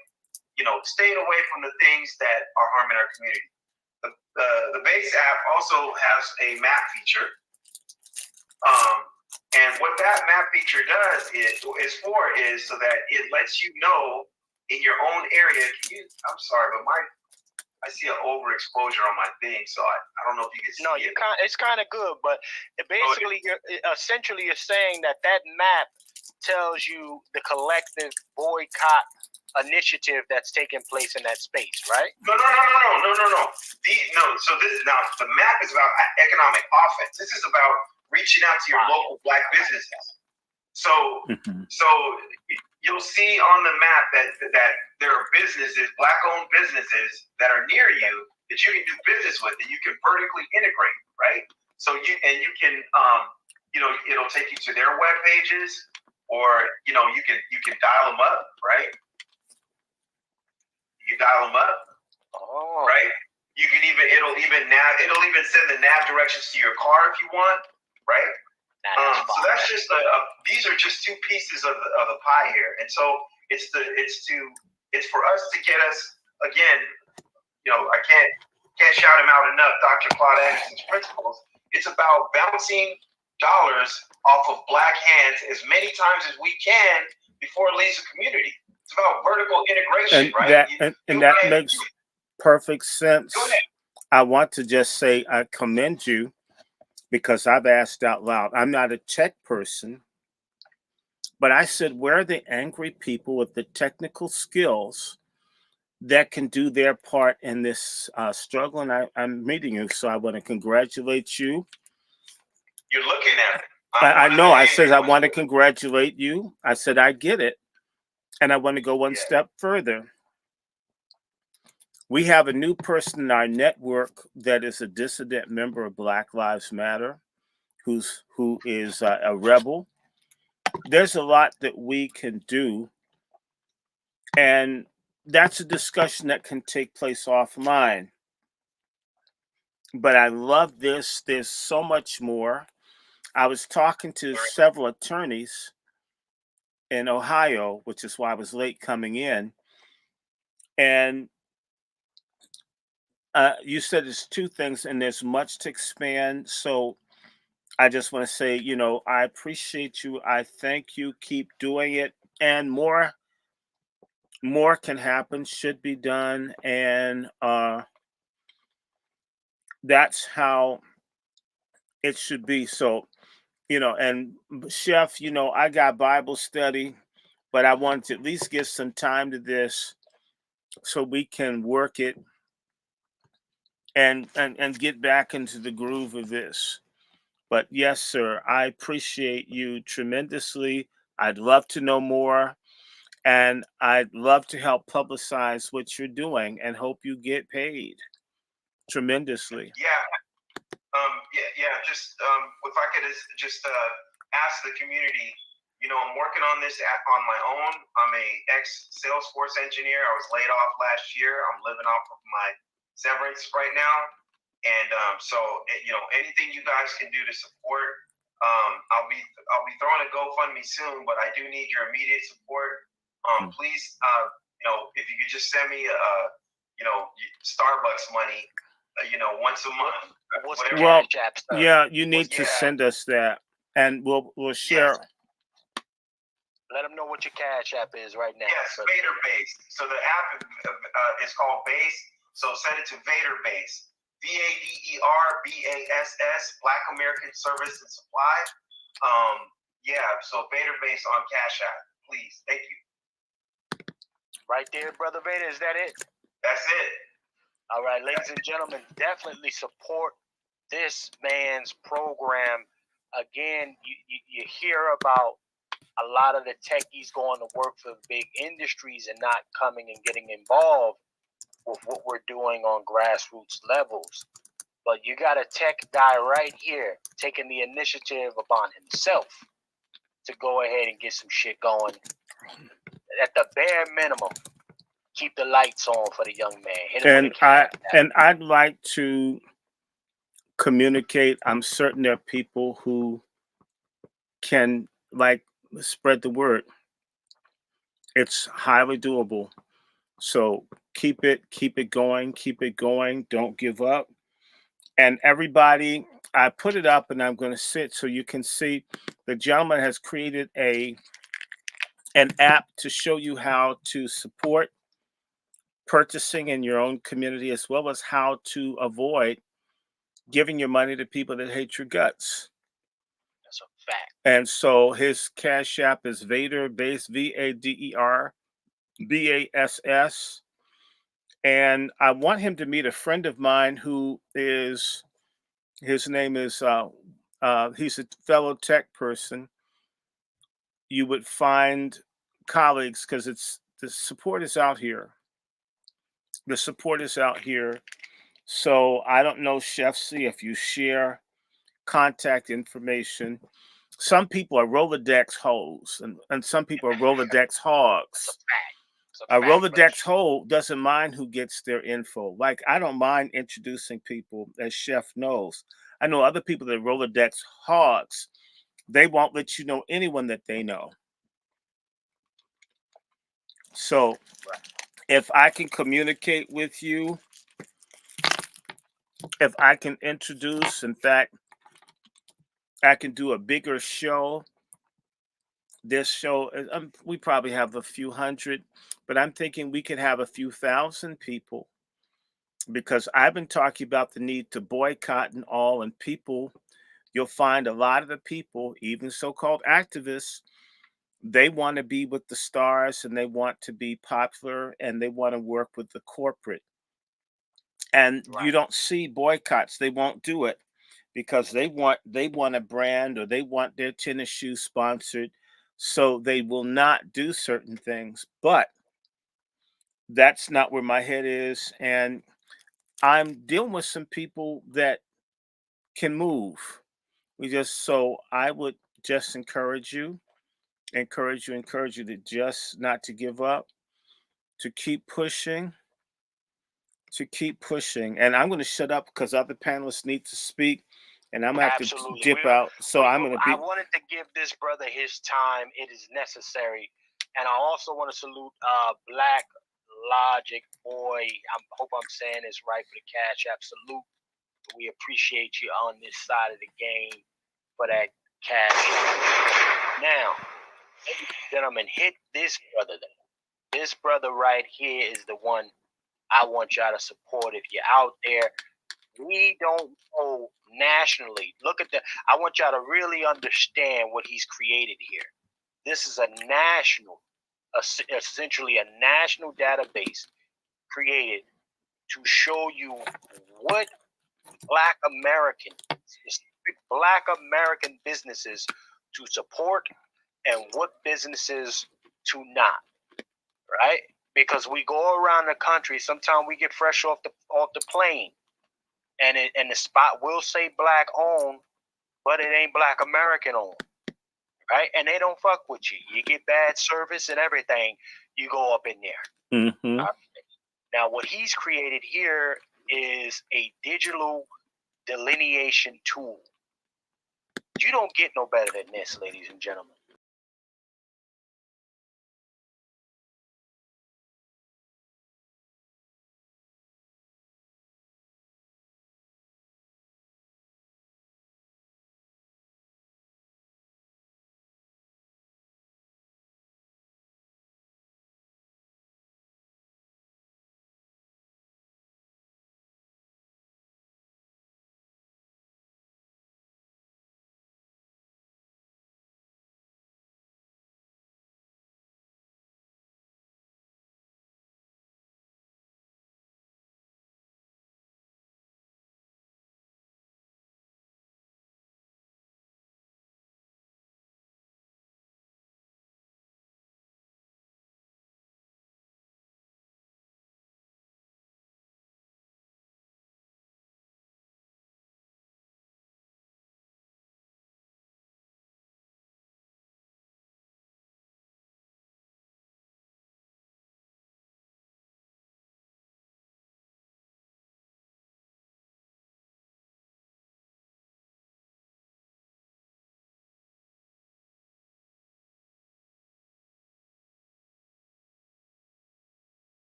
Staying away from the things that are harming our community. The Base app also has a map feature. And what that map feature does is so that it lets you know in your own area. I'm sorry, but I see an overexposure on my thing, so I don't know if you can see it. No, it's kind of good, but basically, you're saying that map tells you the collective boycott initiative that's taking place in that space, right? No. So the map is about economic offense. This is about reaching out to your local Black businesses. So you'll see on the map that there are businesses, Black-owned businesses that are near you that you can do business with, and you can vertically integrate, right? So you can it'll take you to their web pages, or you can dial them up, right? You dial them up, right? You can it'll even send the nav directions to your car if you want, right? So that's just these are just two pieces of the pie here, and so it's for us to get us again. I can't shout him out enough, Dr. Claude Anderson's principles. It's about bouncing dollars off of Black hands as many times as we can before it leaves the community. It's about vertical integration, right? That makes perfect sense. I want to just say I commend you, because I've asked out loud. I'm not a tech person, but I said, where are the angry people with the technical skills that can do their part in this struggle? And I'm meeting you, so I want to congratulate you. You're looking at it. I know. I said I want to congratulate you. I said I get it. And I want to go one step further. We have a new person in our network that is a dissident member of Black Lives Matter, who is a rebel. There's a lot that we can do, and that's a discussion that can take place offline. But I love this. There's so much more. I was talking to several attorneys in Ohio, which is why I was late coming in. And you said it's two things, and there's much to expand. So I just want to say, I appreciate you. I thank you. Keep doing it. And more can happen, should be done. And that's how it should be. So, and Chef, I got Bible study, but I wanted to at least give some time to this so we can work it and get back into the groove of this. But yes, sir, I appreciate you tremendously. I'd love to know more, and I'd love to help publicize what you're doing, and hope you get paid tremendously. Just if I could just ask the community, I'm working on this on my own. I'm a ex-Salesforce engineer. I was laid off last year. I'm living off of my severance right now. And anything you guys can do to support, I'll be throwing a GoFundMe soon, but I do need your immediate support. Please, if you could just send me Starbucks money, once a month. Well, yeah, you need to send us that, and we'll share. Yes. Let them know what your Cash App is right now. Yes, Vader Base. So the app is called Base. So send it to Vader Base. VADERBASS, Black American Service and Supply. So Vader Base on Cash App, please. Thank you. Right there, Brother Vader. Is that it? That's it. All right, ladies and gentlemen, definitely support this man's program. Again, you hear about a lot of the techies going to work for big industries and not coming and getting involved with what we're doing on grassroots levels. But you got a tech guy right here taking the initiative upon himself to go ahead and get some shit going. At the bare minimum, keep the lights on for the young man. Hit him with a I'd like to communicate. I'm certain there are people who can like spread the word. It's highly doable. So keep it going, keep it going. Don't give up. And everybody, I put it up and I'm going to sit so you can see the gentleman has created an app to show you how to support purchasing in your own community as well as how to avoid giving your money to people that hate your guts. That's a fact. And so his cash app is Vader Base, VADER BASS. And I want him to meet a friend of mine who is, his name is, he's a fellow tech person. You would find colleagues because it's the support is out here. The support is out here. So I don't know, Chef C, if you share contact information. Some people are Rolodex hoes, and some people are Rolodex hogs. A Rolodex hole doesn't mind who gets their info. Like, I don't mind introducing people, as Chef knows. I know other people that are Rolodex hogs. They won't let you know anyone that they know. So if I can communicate with you, if I can introduce, in fact, I can do a bigger show. This show, we probably have a few hundred, but I'm thinking we could have a few thousand people because I've been talking about the need to boycott and all, and people, you'll find a lot of the people, even so-called activists, they want to be with the stars and they want to be popular and they want to work with the corporate. And you don't see boycotts. They won't do it because they want a brand or they want their tennis shoes sponsored. So they will not do certain things. But that's not where my head is. And I'm dealing with some people that can move. So I would just encourage you to just not to give up, to keep pushing, And I'm going to shut up because other panelists need to speak, and I'm going to have to dip out. So I'm going to be. I wanted to give this brother his time. It is necessary, and I also want to salute Black Logic Boy. I hope I'm saying this right for the Cash App. Salute. We appreciate you on this side of the game for that cash. Now, ladies and gentlemen, hit this brother. This brother right here is the one I want y'all to support. If you're out there, we don't know nationally. Look at I want y'all to really understand what he's created here. This is a national, essentially a national database created to show you what Black American, specific Black American businesses to support and what businesses to not, right? Because we go around the country, sometimes we get fresh off the plane, and the spot will say Black owned, but it ain't Black American owned, right? And they don't fuck with you. You get bad service and everything. You go up in there. Mm-hmm. Now, what he's created here is a digital delineation tool. You don't get no better than this, ladies and gentlemen.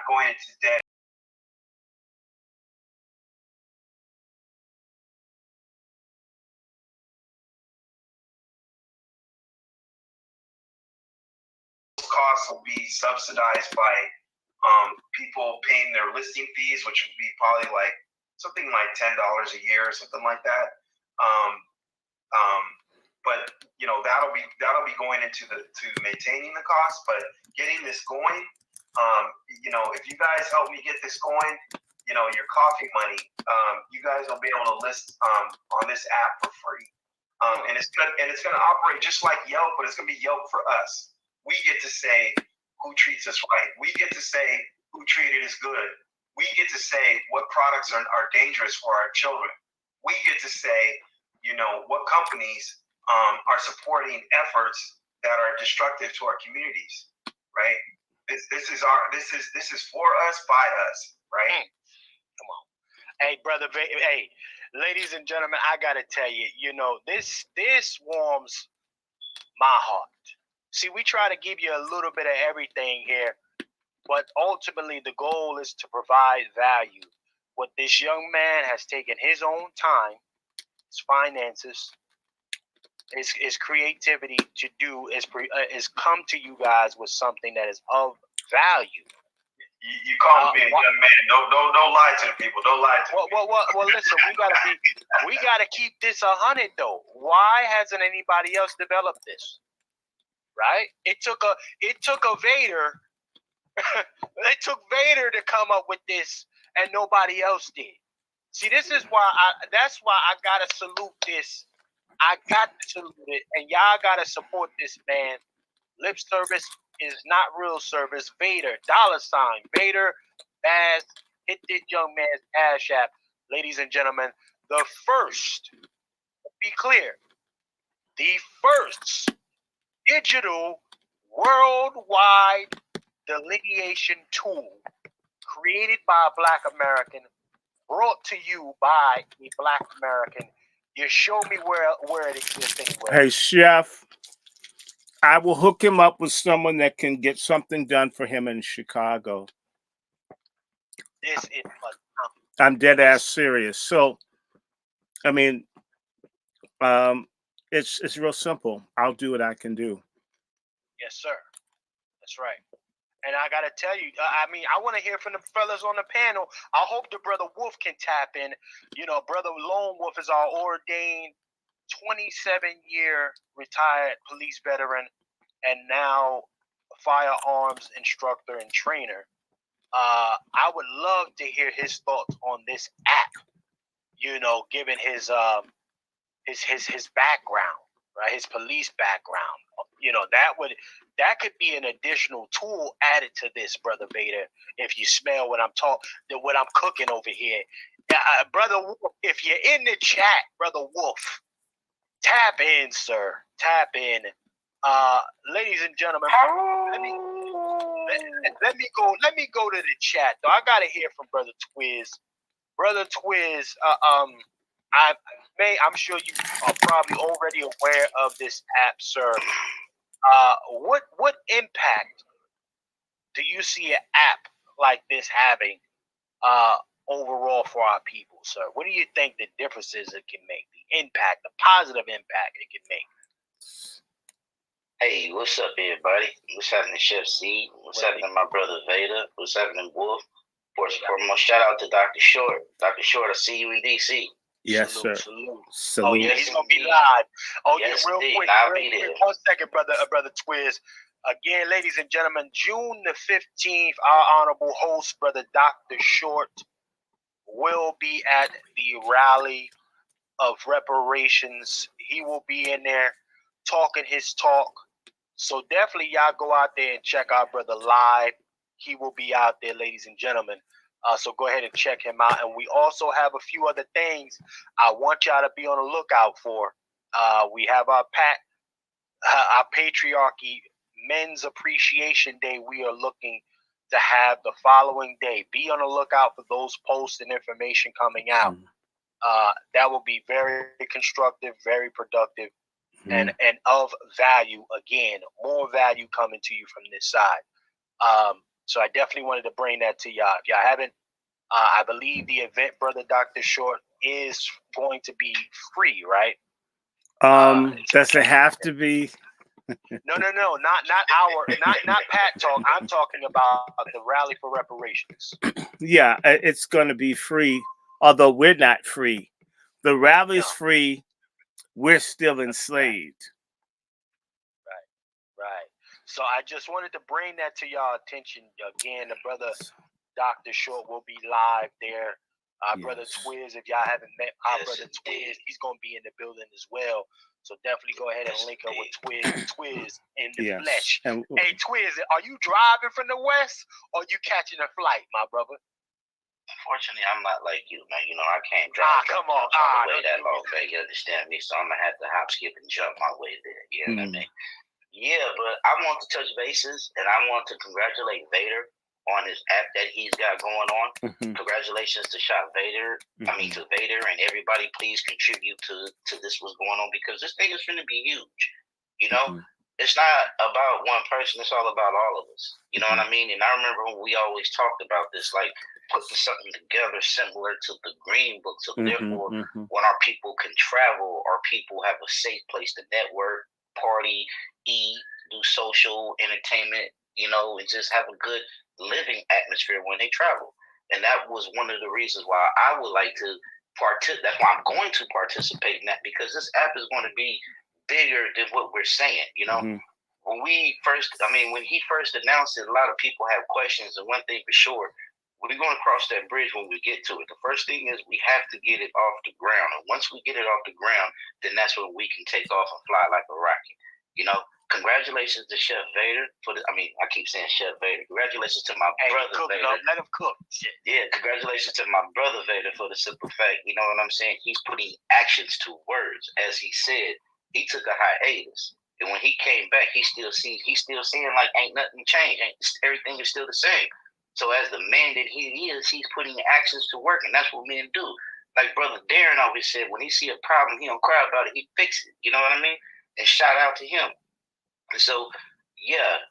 not going into debt. Costs will be subsidized by people paying their listing fees, which would be probably like something like $10 a year or something like that. But you know, that'll be going into to maintaining the cost. But getting this going, you know, if you guys help me get this going, you know, your coffee money, you guys will be able to list on this app for free. And it's gonna operate just like Yelp, but it's gonna be Yelp for us. We get to say who treats us right. We get to say who treated us good. We get to say what products are dangerous for our children. We get to say, you know, what companies are supporting efforts that are destructive to our communities. Right? This is for us, by us. Right? Come on, hey brother, hey, ladies and gentlemen, I gotta tell you, you know, this warms my heart. See, we try to give you a little bit of everything here, but ultimately the goal is to provide value. What this young man has taken his own time, his finances, his creativity to do is come to you guys with something that is of value. You call me a young man. Don't lie to the people. Don't lie to well, listen, we gotta keep this 100 though. Why hasn't anybody else developed this? Right? It took a Vader. It took Vader to come up with this, and nobody else did. See, this is why that's why I gotta salute this. I got to salute it, and y'all gotta support this man. Lip service is not real service. Vader, $ Vader, Bass, hit this young man's Cash App, ladies and gentlemen. The first, be clear, the first digital worldwide delineation tool created by a Black American, brought to you by a Black American. You show me where it exists anywhere. Hey, Chef, I will hook him up with someone that can get something done for him in Chicago. This is I'm dead ass serious. So, I mean, it's real simple. I'll do what I can do. Yes, sir. That's right. And I gotta tell you, I mean, I want to hear from the fellas on the panel. I hope the brother Wolf can tap in. You know, brother Lone Wolf is our ordained 27-year retired police veteran, and now firearms instructor and trainer. I would love to hear his thoughts on this app. You know, given his background, right? His police background. You know, that could be an additional tool added to this, brother Vader. If you smell what I'm cooking over here, brother Wolf, if you're in the chat, brother Wolf, tap in, sir. Tap in. Ladies and gentlemen, let me go to the chat. Though I gotta hear from brother Twiz. Brother Twiz, I'm sure you are probably already aware of this app, sir. What impact do you see an app like this having overall for our people, sir? What do you think the differences it can make, the impact, the positive impact it can make? Hey, what's up, everybody? What's happening, Chef C? What's happening, my brother Vader? What's happening, Wolf? First and foremost, shout out to Dr. Short. Dr. Short, I see you in D.C. Yes, Salute, sir. salute. Salute. Oh yeah, he's gonna be live. Oh yes, yeah, real indeed. quick. I'll be there. 1 second, brother Twiz. Again, ladies and gentlemen, June the 15th, our honorable host, brother Dr. Short, will be at the rally of reparations. He will be in there talking his talk. So definitely y'all go out there and check our brother live. He will be out there, ladies and gentlemen. So go ahead and check him out. And we also have a few other things I want y'all to be on the lookout for. We have our Patriarchy Men's Appreciation Day. We are looking to have the following day. Be on the lookout for those posts and information coming out. That will be very constructive, very productive, and of value. Again, more value coming to you from this side. So I definitely wanted to bring that to y'all. If y'all haven't, I believe the event, Brother Dr. Short, is going to be free, right? Does it have to be? No, not Pat Talk. I'm talking about the Rally for Reparations. Yeah, it's going to be free, although we're not free. The rally's free. We're still enslaved. Right. So I just wanted to bring that to y'all attention. Again, the Brother Dr. Short will be live there. Brother Twiz, if y'all haven't met our brother Twiz, he's going to be in the building as well. So definitely go ahead and link up with Twiz in the flesh. And, hey, Twiz, are you driving from the West or you catching a flight, my brother? Unfortunately, I'm not like you, man. You know, I can't drive all the way that long, man. You understand me? So I'm going to have to hop, skip, and jump my way there. You know what I mean? Yeah, but I want to touch bases, and I want to congratulate Vader on his app that he's got going on. Congratulations to Shot Vader. I mean, to Vader and everybody. Please contribute to this what's going on, because this thing is going to be huge. You know, it's not about one person. It's all about all of us. You know what I mean? And I remember when we always talked about this, like putting something together similar to the Green Book. So therefore, when our people can travel, our people have a safe place to network, party, eat, do social entertainment, you know, and just have a good living atmosphere when they travel. And that was one of the reasons why I would like to participate. That's why I'm going to participate in that, because this app is going to be bigger than what we're saying. You know, when he first announced it, a lot of people have questions. And one thing for sure, we're going to cross that bridge when we get to it. The first thing is we have to get it off the ground. And once we get it off the ground, then that's when we can take off and fly like a rocket. You know, congratulations to Chef Vader for the. I mean, I keep saying Chef Vader. Congratulations to my brother Vader. Let him cook. Shit. Yeah, congratulations to my brother Vader for the simple fact. You know what I'm saying? He's putting actions to words. As he said, he took a hiatus, and when he came back, he's still seeing like ain't nothing changed. Everything is still the same. So as the man that he is, he's putting actions to work, and that's what men do. Like Brother Darren always said, when he see a problem, he don't cry about it, he fix it. You know what I mean? And shout out to him. And so, yeah,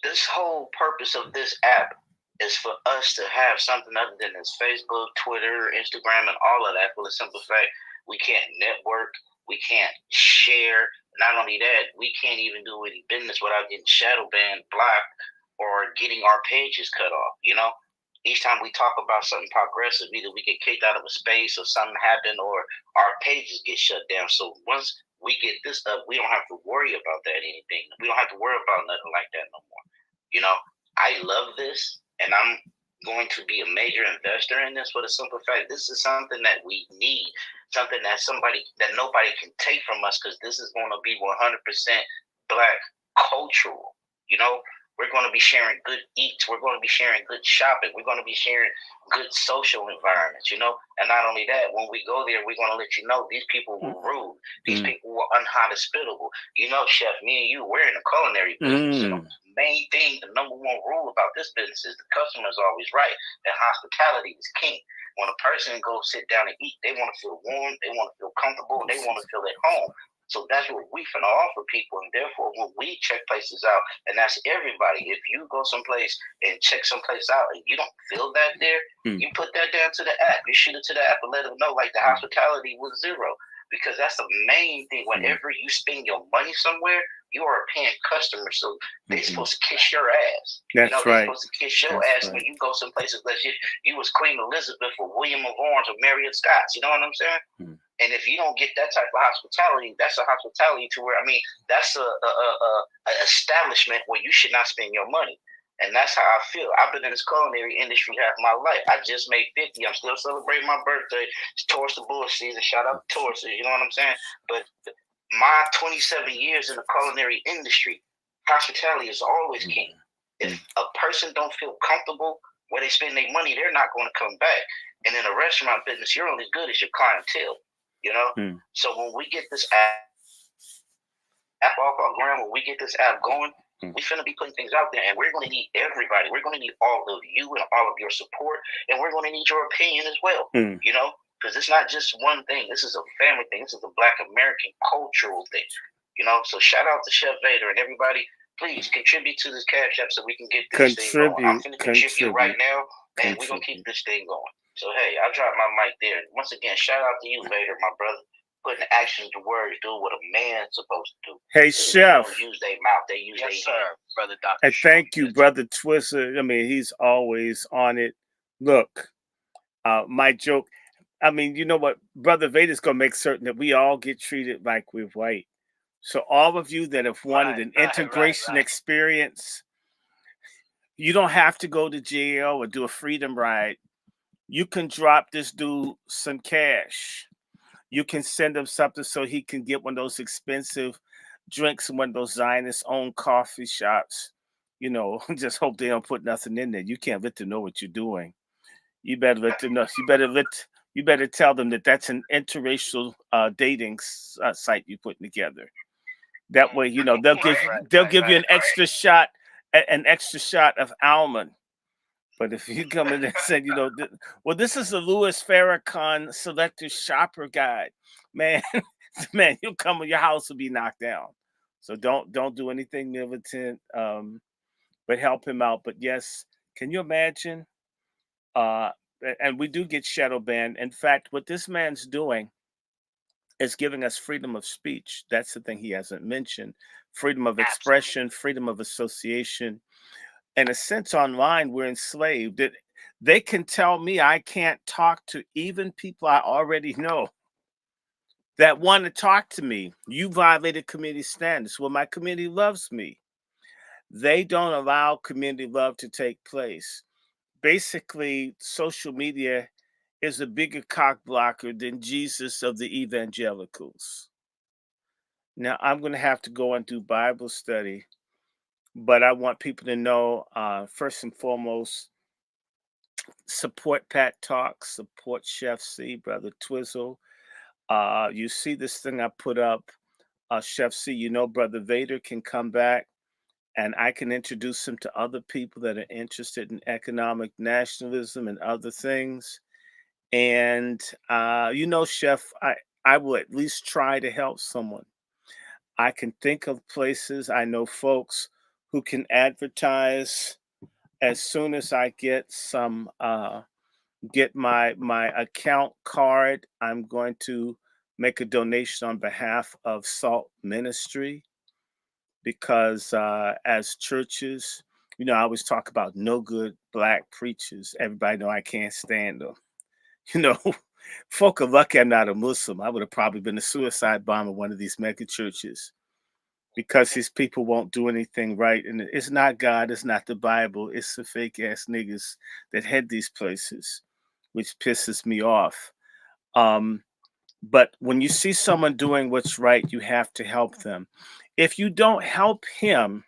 this whole purpose of this app is for us to have something other than this Facebook, Twitter, Instagram, and all of that. For the simple fact, we can't network, we can't share. Not only that, we can't even do any business without getting shadow banned, blocked, or getting our pages cut off. You know, each time we talk about something progressive, either we get kicked out of a space or something happened, or our pages get shut down. So once we get this up, we don't have to worry about that anything. We don't have to worry about nothing like that no more. You know, I love this, and I'm going to be a major investor in this for the simple fact this is something that we need, something that nobody can take from us, because this is going to be 100% Black cultural. You know, we're going to be sharing good eats. We're going to be sharing good shopping. We're going to be sharing good social environments, you know. And not only that, when we go there, we're going to let you know these people were rude. These people were unhospitable. You know, Chef, me and you, we're in the culinary business. So the main thing, the number one rule about this business is the customer is always right. And hospitality is king. When a person goes sit down and eat, they want to feel warm. They want to feel comfortable. They want to feel at home. So that's what we finna offer people, and therefore when we check places out, and that's everybody. If you go someplace and check someplace out and you don't feel that there, you put that down to the app. You shoot it to the app and let them know like the hospitality was zero, because that's the main thing. Whenever you spend your money somewhere, you are a paying customer, so they're supposed to kiss your ass. That's right. They're supposed to kiss your ass when you go some places. Like you was Queen Elizabeth or William of Orange or Marriott Scott. You know what I'm saying? And if you don't get that type of hospitality, that's a hospitality to where, I mean, that's a establishment where you should not spend your money. And that's how I feel. I've been in this culinary industry half my life. I just made 50. I'm still celebrating my birthday. It's Taurus the Bull season. Shout out to Taurus. You know what I'm saying? But my 27 years in the culinary industry, hospitality is always king. If a person don't feel comfortable where they spend their money, they're not going to come back. And in a restaurant business, you're only as good as your clientele. You know, so when we get this app off our ground, when we get this app going, we're going to be putting things out there, and we're going to need everybody. We're going to need all of you and all of your support, and we're going to need your opinion as well. You know, because it's not just one thing. This is a family thing. This is a Black American cultural thing. You know, so shout out to Chef Vader and everybody. please contribute to this cash app so we can get this thing going. I'm finna contribute right now, and we're gonna keep this thing going. So hey, I'll drop my mic there. Once again, shout out to you, Vader, my brother, putting action to words, doing what a man's supposed to do. Hey, Chef. They don't use their mouth, they use their hands. Brother Doctor. And thank you, Brother Twister. I mean, he's always on it. Look, my joke. I mean, you know what? Brother Vader's gonna make certain that we all get treated like we're white. So all of you that have wanted an integration experience, you don't have to go to jail or do a freedom ride. You can drop this dude some cash. You can send him something so he can get one of those expensive drinks in one of those Zionist-owned coffee shops. You know, just hope they don't put nothing in there. You can't let them know what you're doing. You better let them know. You better tell them that that's an interracial dating site you're putting together. That way, you know, they'll give you an extra shot of almond. But if you come in and say, you know, well, this is the Louis Farrakhan Selective Shopper Guide, man, man, you'll come, your house will be knocked down. So don't do anything militant, but help him out. But yes, can you imagine? And we do get shadow banned. In fact, what this man's doing is giving us freedom of speech. That's the thing he hasn't mentioned. Freedom of expression, freedom of association. In a sense, online, we're enslaved. They can tell me I can't talk to even people I already know that want to talk to me. You violated community standards. Well, my community loves me. They don't allow community love to take place. Basically, social media is a bigger cock blocker than Jesus of the evangelicals. Now, I'm going to have to go and do Bible study, but I want people to know, first and foremost, support Pat Talk, support Chef C, Brother Twizzle. You see this thing I put up, Chef C, you know, Brother Vader can come back and I can introduce him to other people that are interested in economic nationalism and other things. And, you know, Chef, I will at least try to help someone. I can think of places, I know folks who can advertise. As soon as I get some, get my account card, I'm going to make a donation on behalf of Salt Ministry, because as churches, you know, I always talk about no good black preachers. Everybody know I can't stand them. You know, folk are lucky I'm not a Muslim. I would have probably been a suicide bomber one of these mega churches, because these people won't do anything right. And it's not God, it's not the Bible, it's the fake ass niggas that head these places, which pisses me off. But when you see someone doing what's right, you have to help them. If you don't help him,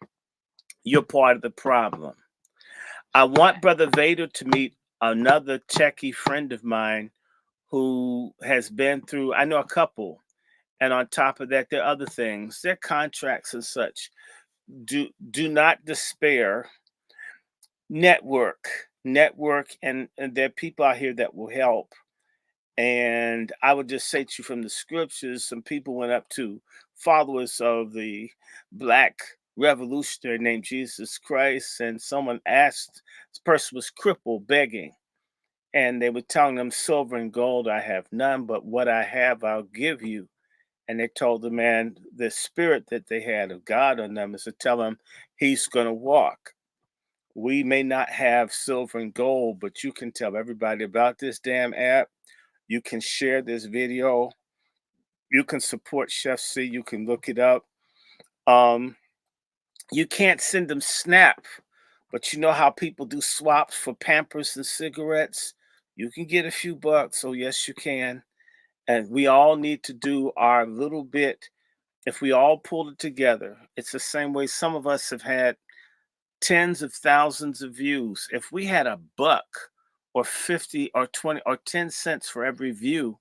you're part of the problem. I want Brother Vader to meet another techie friend of mine who has been through, I know a couple, and on top of that, there are other things, there are contracts and such. Do not despair. Network, and there are people out here that will help. And I would just say to you from the scriptures, some people went up to followers of the Black revolutionary named Jesus Christ, and someone asked, this person was crippled, begging, and they were telling them, silver and gold I have none, but what I have I'll give you. And they told the man the spirit that they had of God on them is to tell him he's going to walk. We may not have silver and gold, but you can tell everybody about this damn app. You can share this video. You can support Chef C. You can look it up. You can't send them Snap, but you know how people do swaps for Pampers and cigarettes? You can get a few bucks. Oh, yes, you can. And we all need to do our little bit. If we all pull it together, it's the same way some of us have had tens of thousands of views. If we had a buck or 50 or 20 or 10 cents for every view,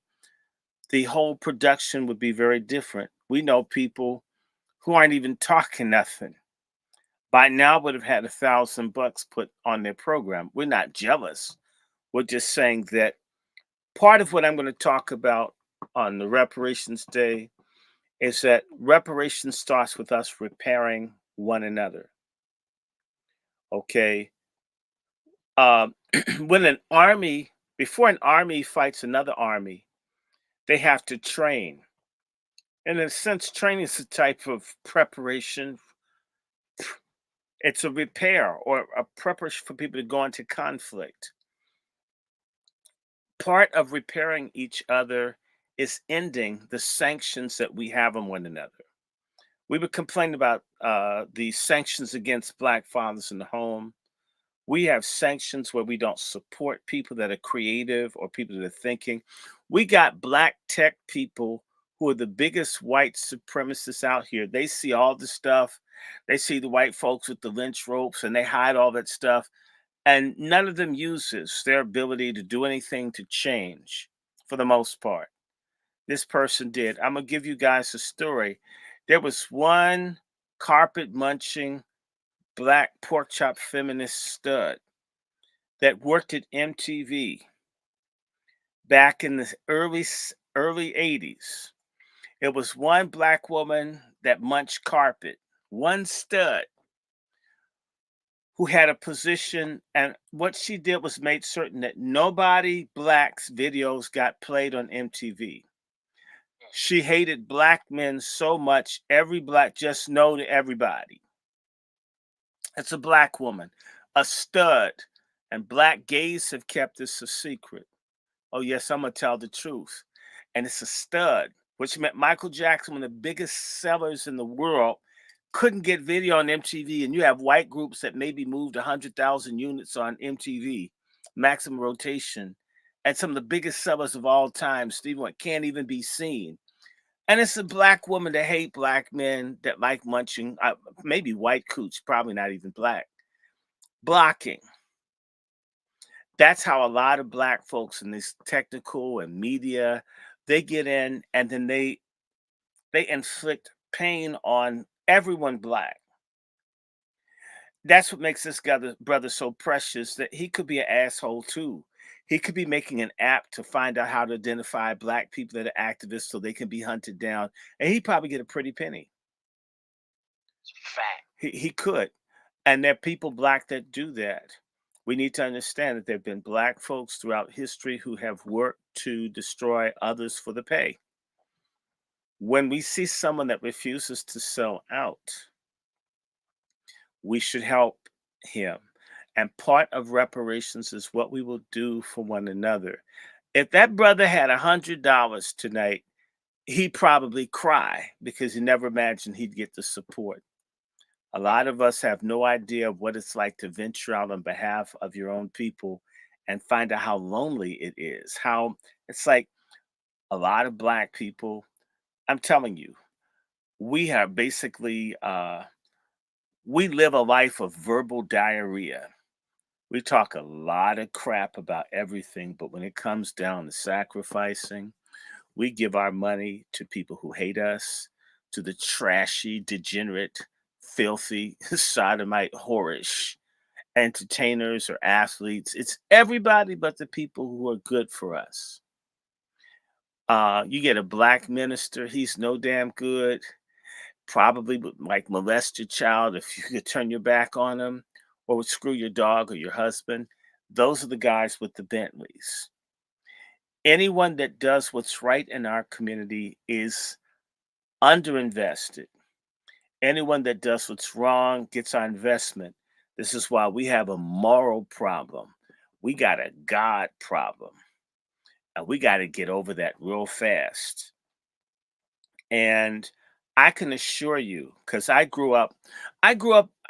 the whole production would be very different. We know people who aren't even talking nothing. By now would have had $1,000 put on their program. We're not jealous. We're just saying that part of what I'm going to talk about on the Reparations Day is that reparations starts with us repairing one another. Okay. Um, when an army, before an army fights another army, they have to train. And in a sense, training is a type of preparation. It's a repair or a preparation for people to go into conflict. Part of repairing each other is ending the sanctions that we have on one another. We would complain about the sanctions against Black fathers in the home. We have sanctions where we don't support people that are creative or people that are thinking. We got Black tech people who are the biggest white supremacists out here. They see all the stuff. They see the white folks with the lynch ropes and they hide all that stuff. And none of them uses their ability to do anything to change for the most part. This person did. I'm going to give you guys a story. There was one carpet munching Black pork chop feminist stud that worked at MTV back in the early 80s. It was one Black woman that munched carpet, one stud who had a position, and what she did was made certain that nobody Black's videos got played on MTV. She hated Black men so much, every Black just know to everybody. It's a Black woman, a stud, and Black gays have kept this a secret. Oh, yes, I'm going to tell the truth. And it's a stud, which meant Michael Jackson, one of the biggest sellers in the world, couldn't get video on MTV. And you have white groups that maybe moved 100,000 units on MTV, maximum rotation. And some of the biggest sellers of all time, Steve, can't even be seen. And it's a Black woman that hate Black men that like munching, maybe white cooch, probably not even Black. Blocking. That's how a lot of Black folks in this technical and media, they get in and then they inflict pain on everyone Black. That's what makes this guy, brother so precious, that he could be an asshole too. He could be making an app to find out how to identify Black people that are activists so they can be hunted down, and he'd probably get a pretty penny. It's a fact. He could. And there are people Black that do that. We need to understand that there have been Black folks throughout history who have worked to destroy others for the pay. When we see someone that refuses to sell out, we should help him. And part of reparations is what we will do for one another. If that brother had $100 tonight, he'd probably cry because he never imagined he'd get the support. A lot of us have no idea of what it's like to venture out on behalf of your own people and find out how lonely it is. How it's like a lot of Black people, I'm telling you, we have basically, we live a life of verbal diarrhea. We talk a lot of crap about everything, but when it comes down to sacrificing, we give our money to people who hate us, to the trashy, degenerate, filthy, sodomite, whorish entertainers or athletes. It's everybody but the people who are good for us. You get a Black minister, he's no damn good. Probably would like molest your child if you could turn your back on him, or would screw your dog or your husband. Those are the guys with the Bentleys. Anyone that does what's right in our community is underinvested. Anyone that does what's wrong gets our investment. This is why we have a moral problem. We got a God problem. And we got to get over that real fast. And I can assure you, because I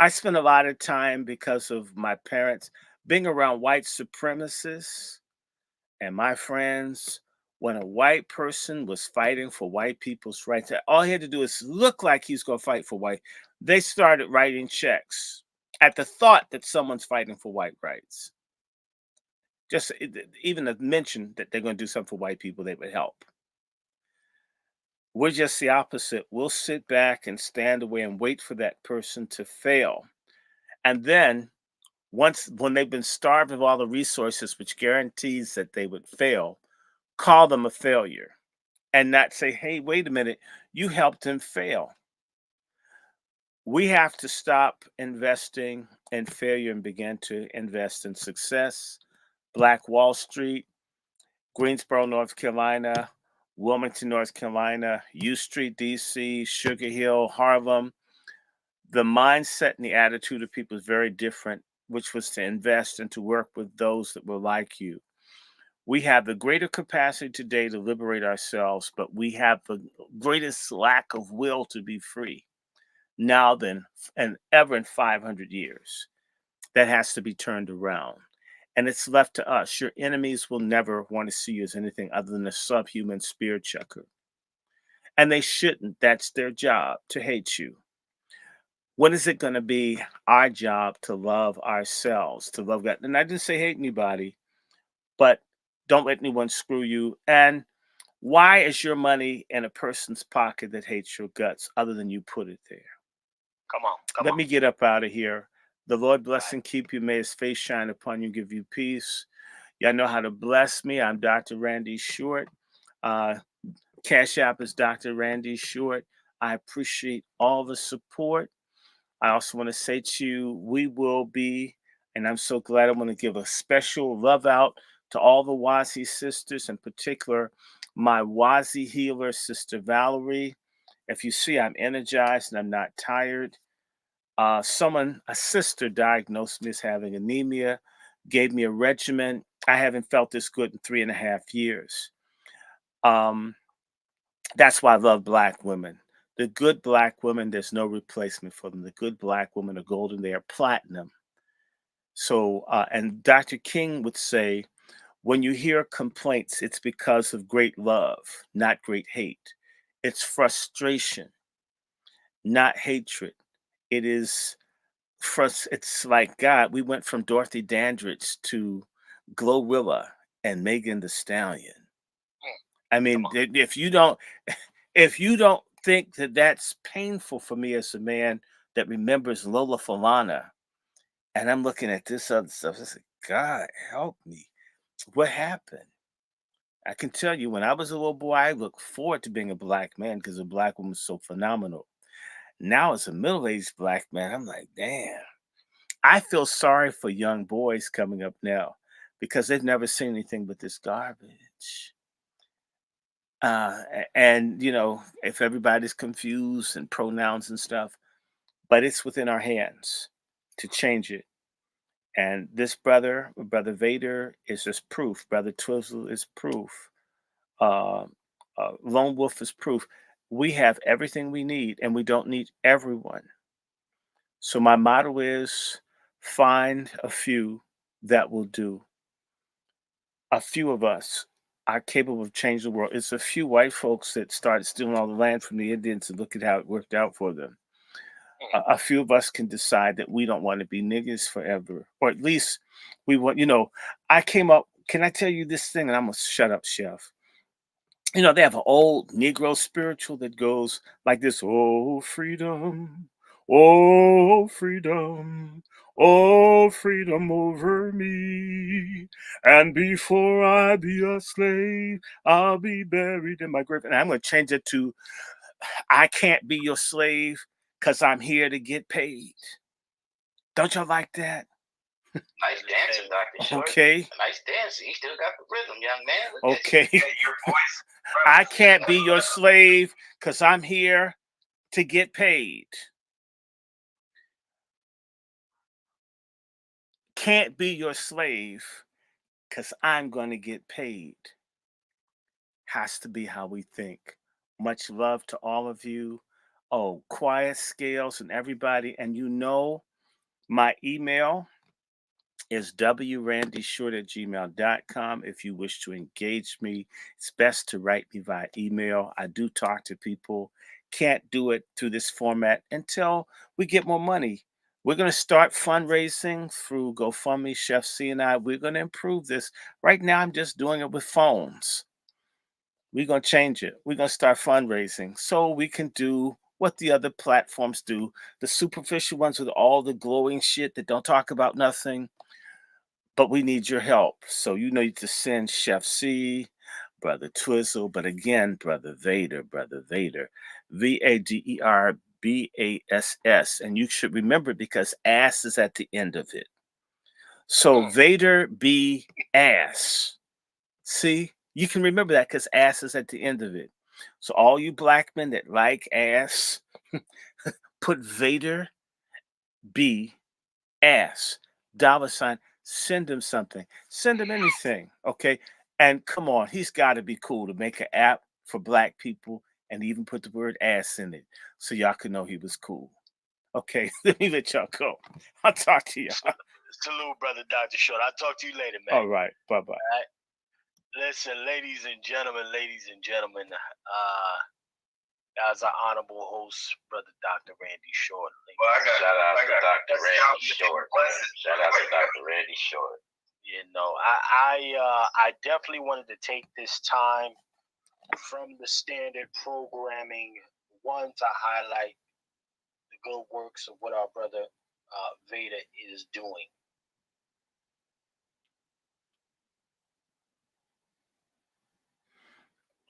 spent a lot of time because of my parents being around white supremacists and my friends. When a white person was fighting for white people's rights, all he had to do is look like he's going to fight for white. They started writing checks at the thought that someone's fighting for white rights. Just even the mention that they're going to do something for white people, they would help. We're just the opposite. We'll sit back and stand away and wait for that person to fail. And then when they've been starved of all the resources, which guarantees that they would fail, call them a failure and not say, hey, wait a minute, you helped him fail. We have to stop investing in failure and begin to invest in success. Black Wall Street, Greensboro, North Carolina, Wilmington, North Carolina, U Street, DC, Sugar Hill, Harlem. The mindset and the attitude of people is very different, which was to invest and to work with those that were like you. We have the greater capacity today to liberate ourselves, but we have the greatest lack of will to be free now than and ever in 500 years. That has to be turned around. And it's left to us. Your enemies will never want to see you as anything other than a subhuman spear chucker. And they shouldn't. That's their job to hate you. When is it going to be our job to love ourselves, to love God? And I didn't say hate anybody, but don't let anyone screw you. And why is your money in a person's pocket that hates your guts other than you put it there? Come on. Let me get up out of here. The Lord bless Right. and keep you. May his face shine upon you, give you peace. Y'all know how to bless me. I'm Dr. Randy Short. Uh, Cash App is Dr. Randy Short. I appreciate all the support. I also want to say to you, we will be, and I'm so glad I'm going to give a special love out to all the Wazi sisters, in particular, my Wazi healer, Sister Valerie. If you see, I'm energized and I'm not tired. A sister diagnosed me as having anemia, gave me a regimen. I haven't felt this good in 3.5 years. Um, that's why I love Black women. The good Black women, there's no replacement for them. The good Black women are golden, they are platinum. So, and Dr. King would say, when you hear complaints, it's because of great love, not great hate. It's frustration, not hatred. It is it's like God. We went from Dorothy Dandridge to Glorilla and Megan the Stallion. I mean, if you don't, if you don't think that that's painful for me as a man that remembers Lola Falana, and I'm looking at this other stuff, I said, God help me. What happened? I can tell you, when I was a little boy, I looked forward to being a Black man because a Black woman was so phenomenal. Now, as a middle-aged Black man, I'm like, damn. I feel sorry for young boys coming up now because they've never seen anything but this garbage. And if everybody's confused and pronouns and stuff, but it's within our hands to change it. And this Brother Vader, is just proof. Brother Twizzle is proof. Uh, Lone Wolf is proof. We have everything we need, and we don't need everyone. So my motto is find a few that will do. A few of us are capable of changing the world. It's a few white folks that started stealing all the land from the Indians and look at how it worked out for them. A few of us can decide that we don't want to be niggas forever, or at least we want, I came up, can I tell you this thing? And I'm going to shut up, Chef. They have an old Negro spiritual that goes like this: oh, freedom, oh, freedom, oh, freedom over me. And before I be a slave, I'll be buried in my grave. And I'm going to change it to I can't be your slave because I'm here to get paid. Don't y'all like that? Nice dancing, Dr. Short. Okay. Nice dancing. You still got the rhythm, young man. Look Okay. Hey, your voice. I can't be your slave because I'm here to get paid. Can't be your slave because I'm going to get paid. Has to be how we think. Much love to all of you. Oh, Quiet Scales and everybody. And my email is wrandyshort@gmail.com. If you wish to engage me, it's best to write me via email. I do talk to people. Can't do it through this format until we get more money. We're going to start fundraising through GoFundMe. Chef C and I, we're going to improve this. Right now, I'm just doing it with phones. We're going to change it. We're going to start fundraising so we can do what the other platforms do, the superficial ones with all the glowing shit that don't talk about nothing. But we need your help. So you need to send Chef C, Brother Twizzle, but again, Brother Vader, Vader, B-A-S-S. And you should remember because ass is at the end of it. So Vader B ass. See, you can remember that because ass is at the end of it. So all you black men that like ass, put Vader B ass. $, send him something. Send him anything. Okay. And come on, he's got to be cool to make an app for black people and even put the word ass in it so y'all could know he was cool. Okay, let me let y'all go. I'll talk to y'all. Salute, brother Dr. Short. I'll talk to you later, man. All right. Bye-bye. All right. Listen, ladies and gentlemen, as our honorable host, brother Dr. Randy Short. Shout out to Dr. Randy Short. Shout out to Dr. Randy Short. You know, I definitely wanted to take this time from the standard programming, one, to highlight the good works of what our brother Veda is doing.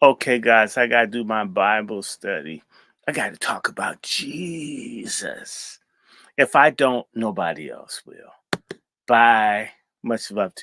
Okay, guys, I got to do my Bible study. I got to talk about Jesus. If I don't, nobody else will. Bye. Much love to you.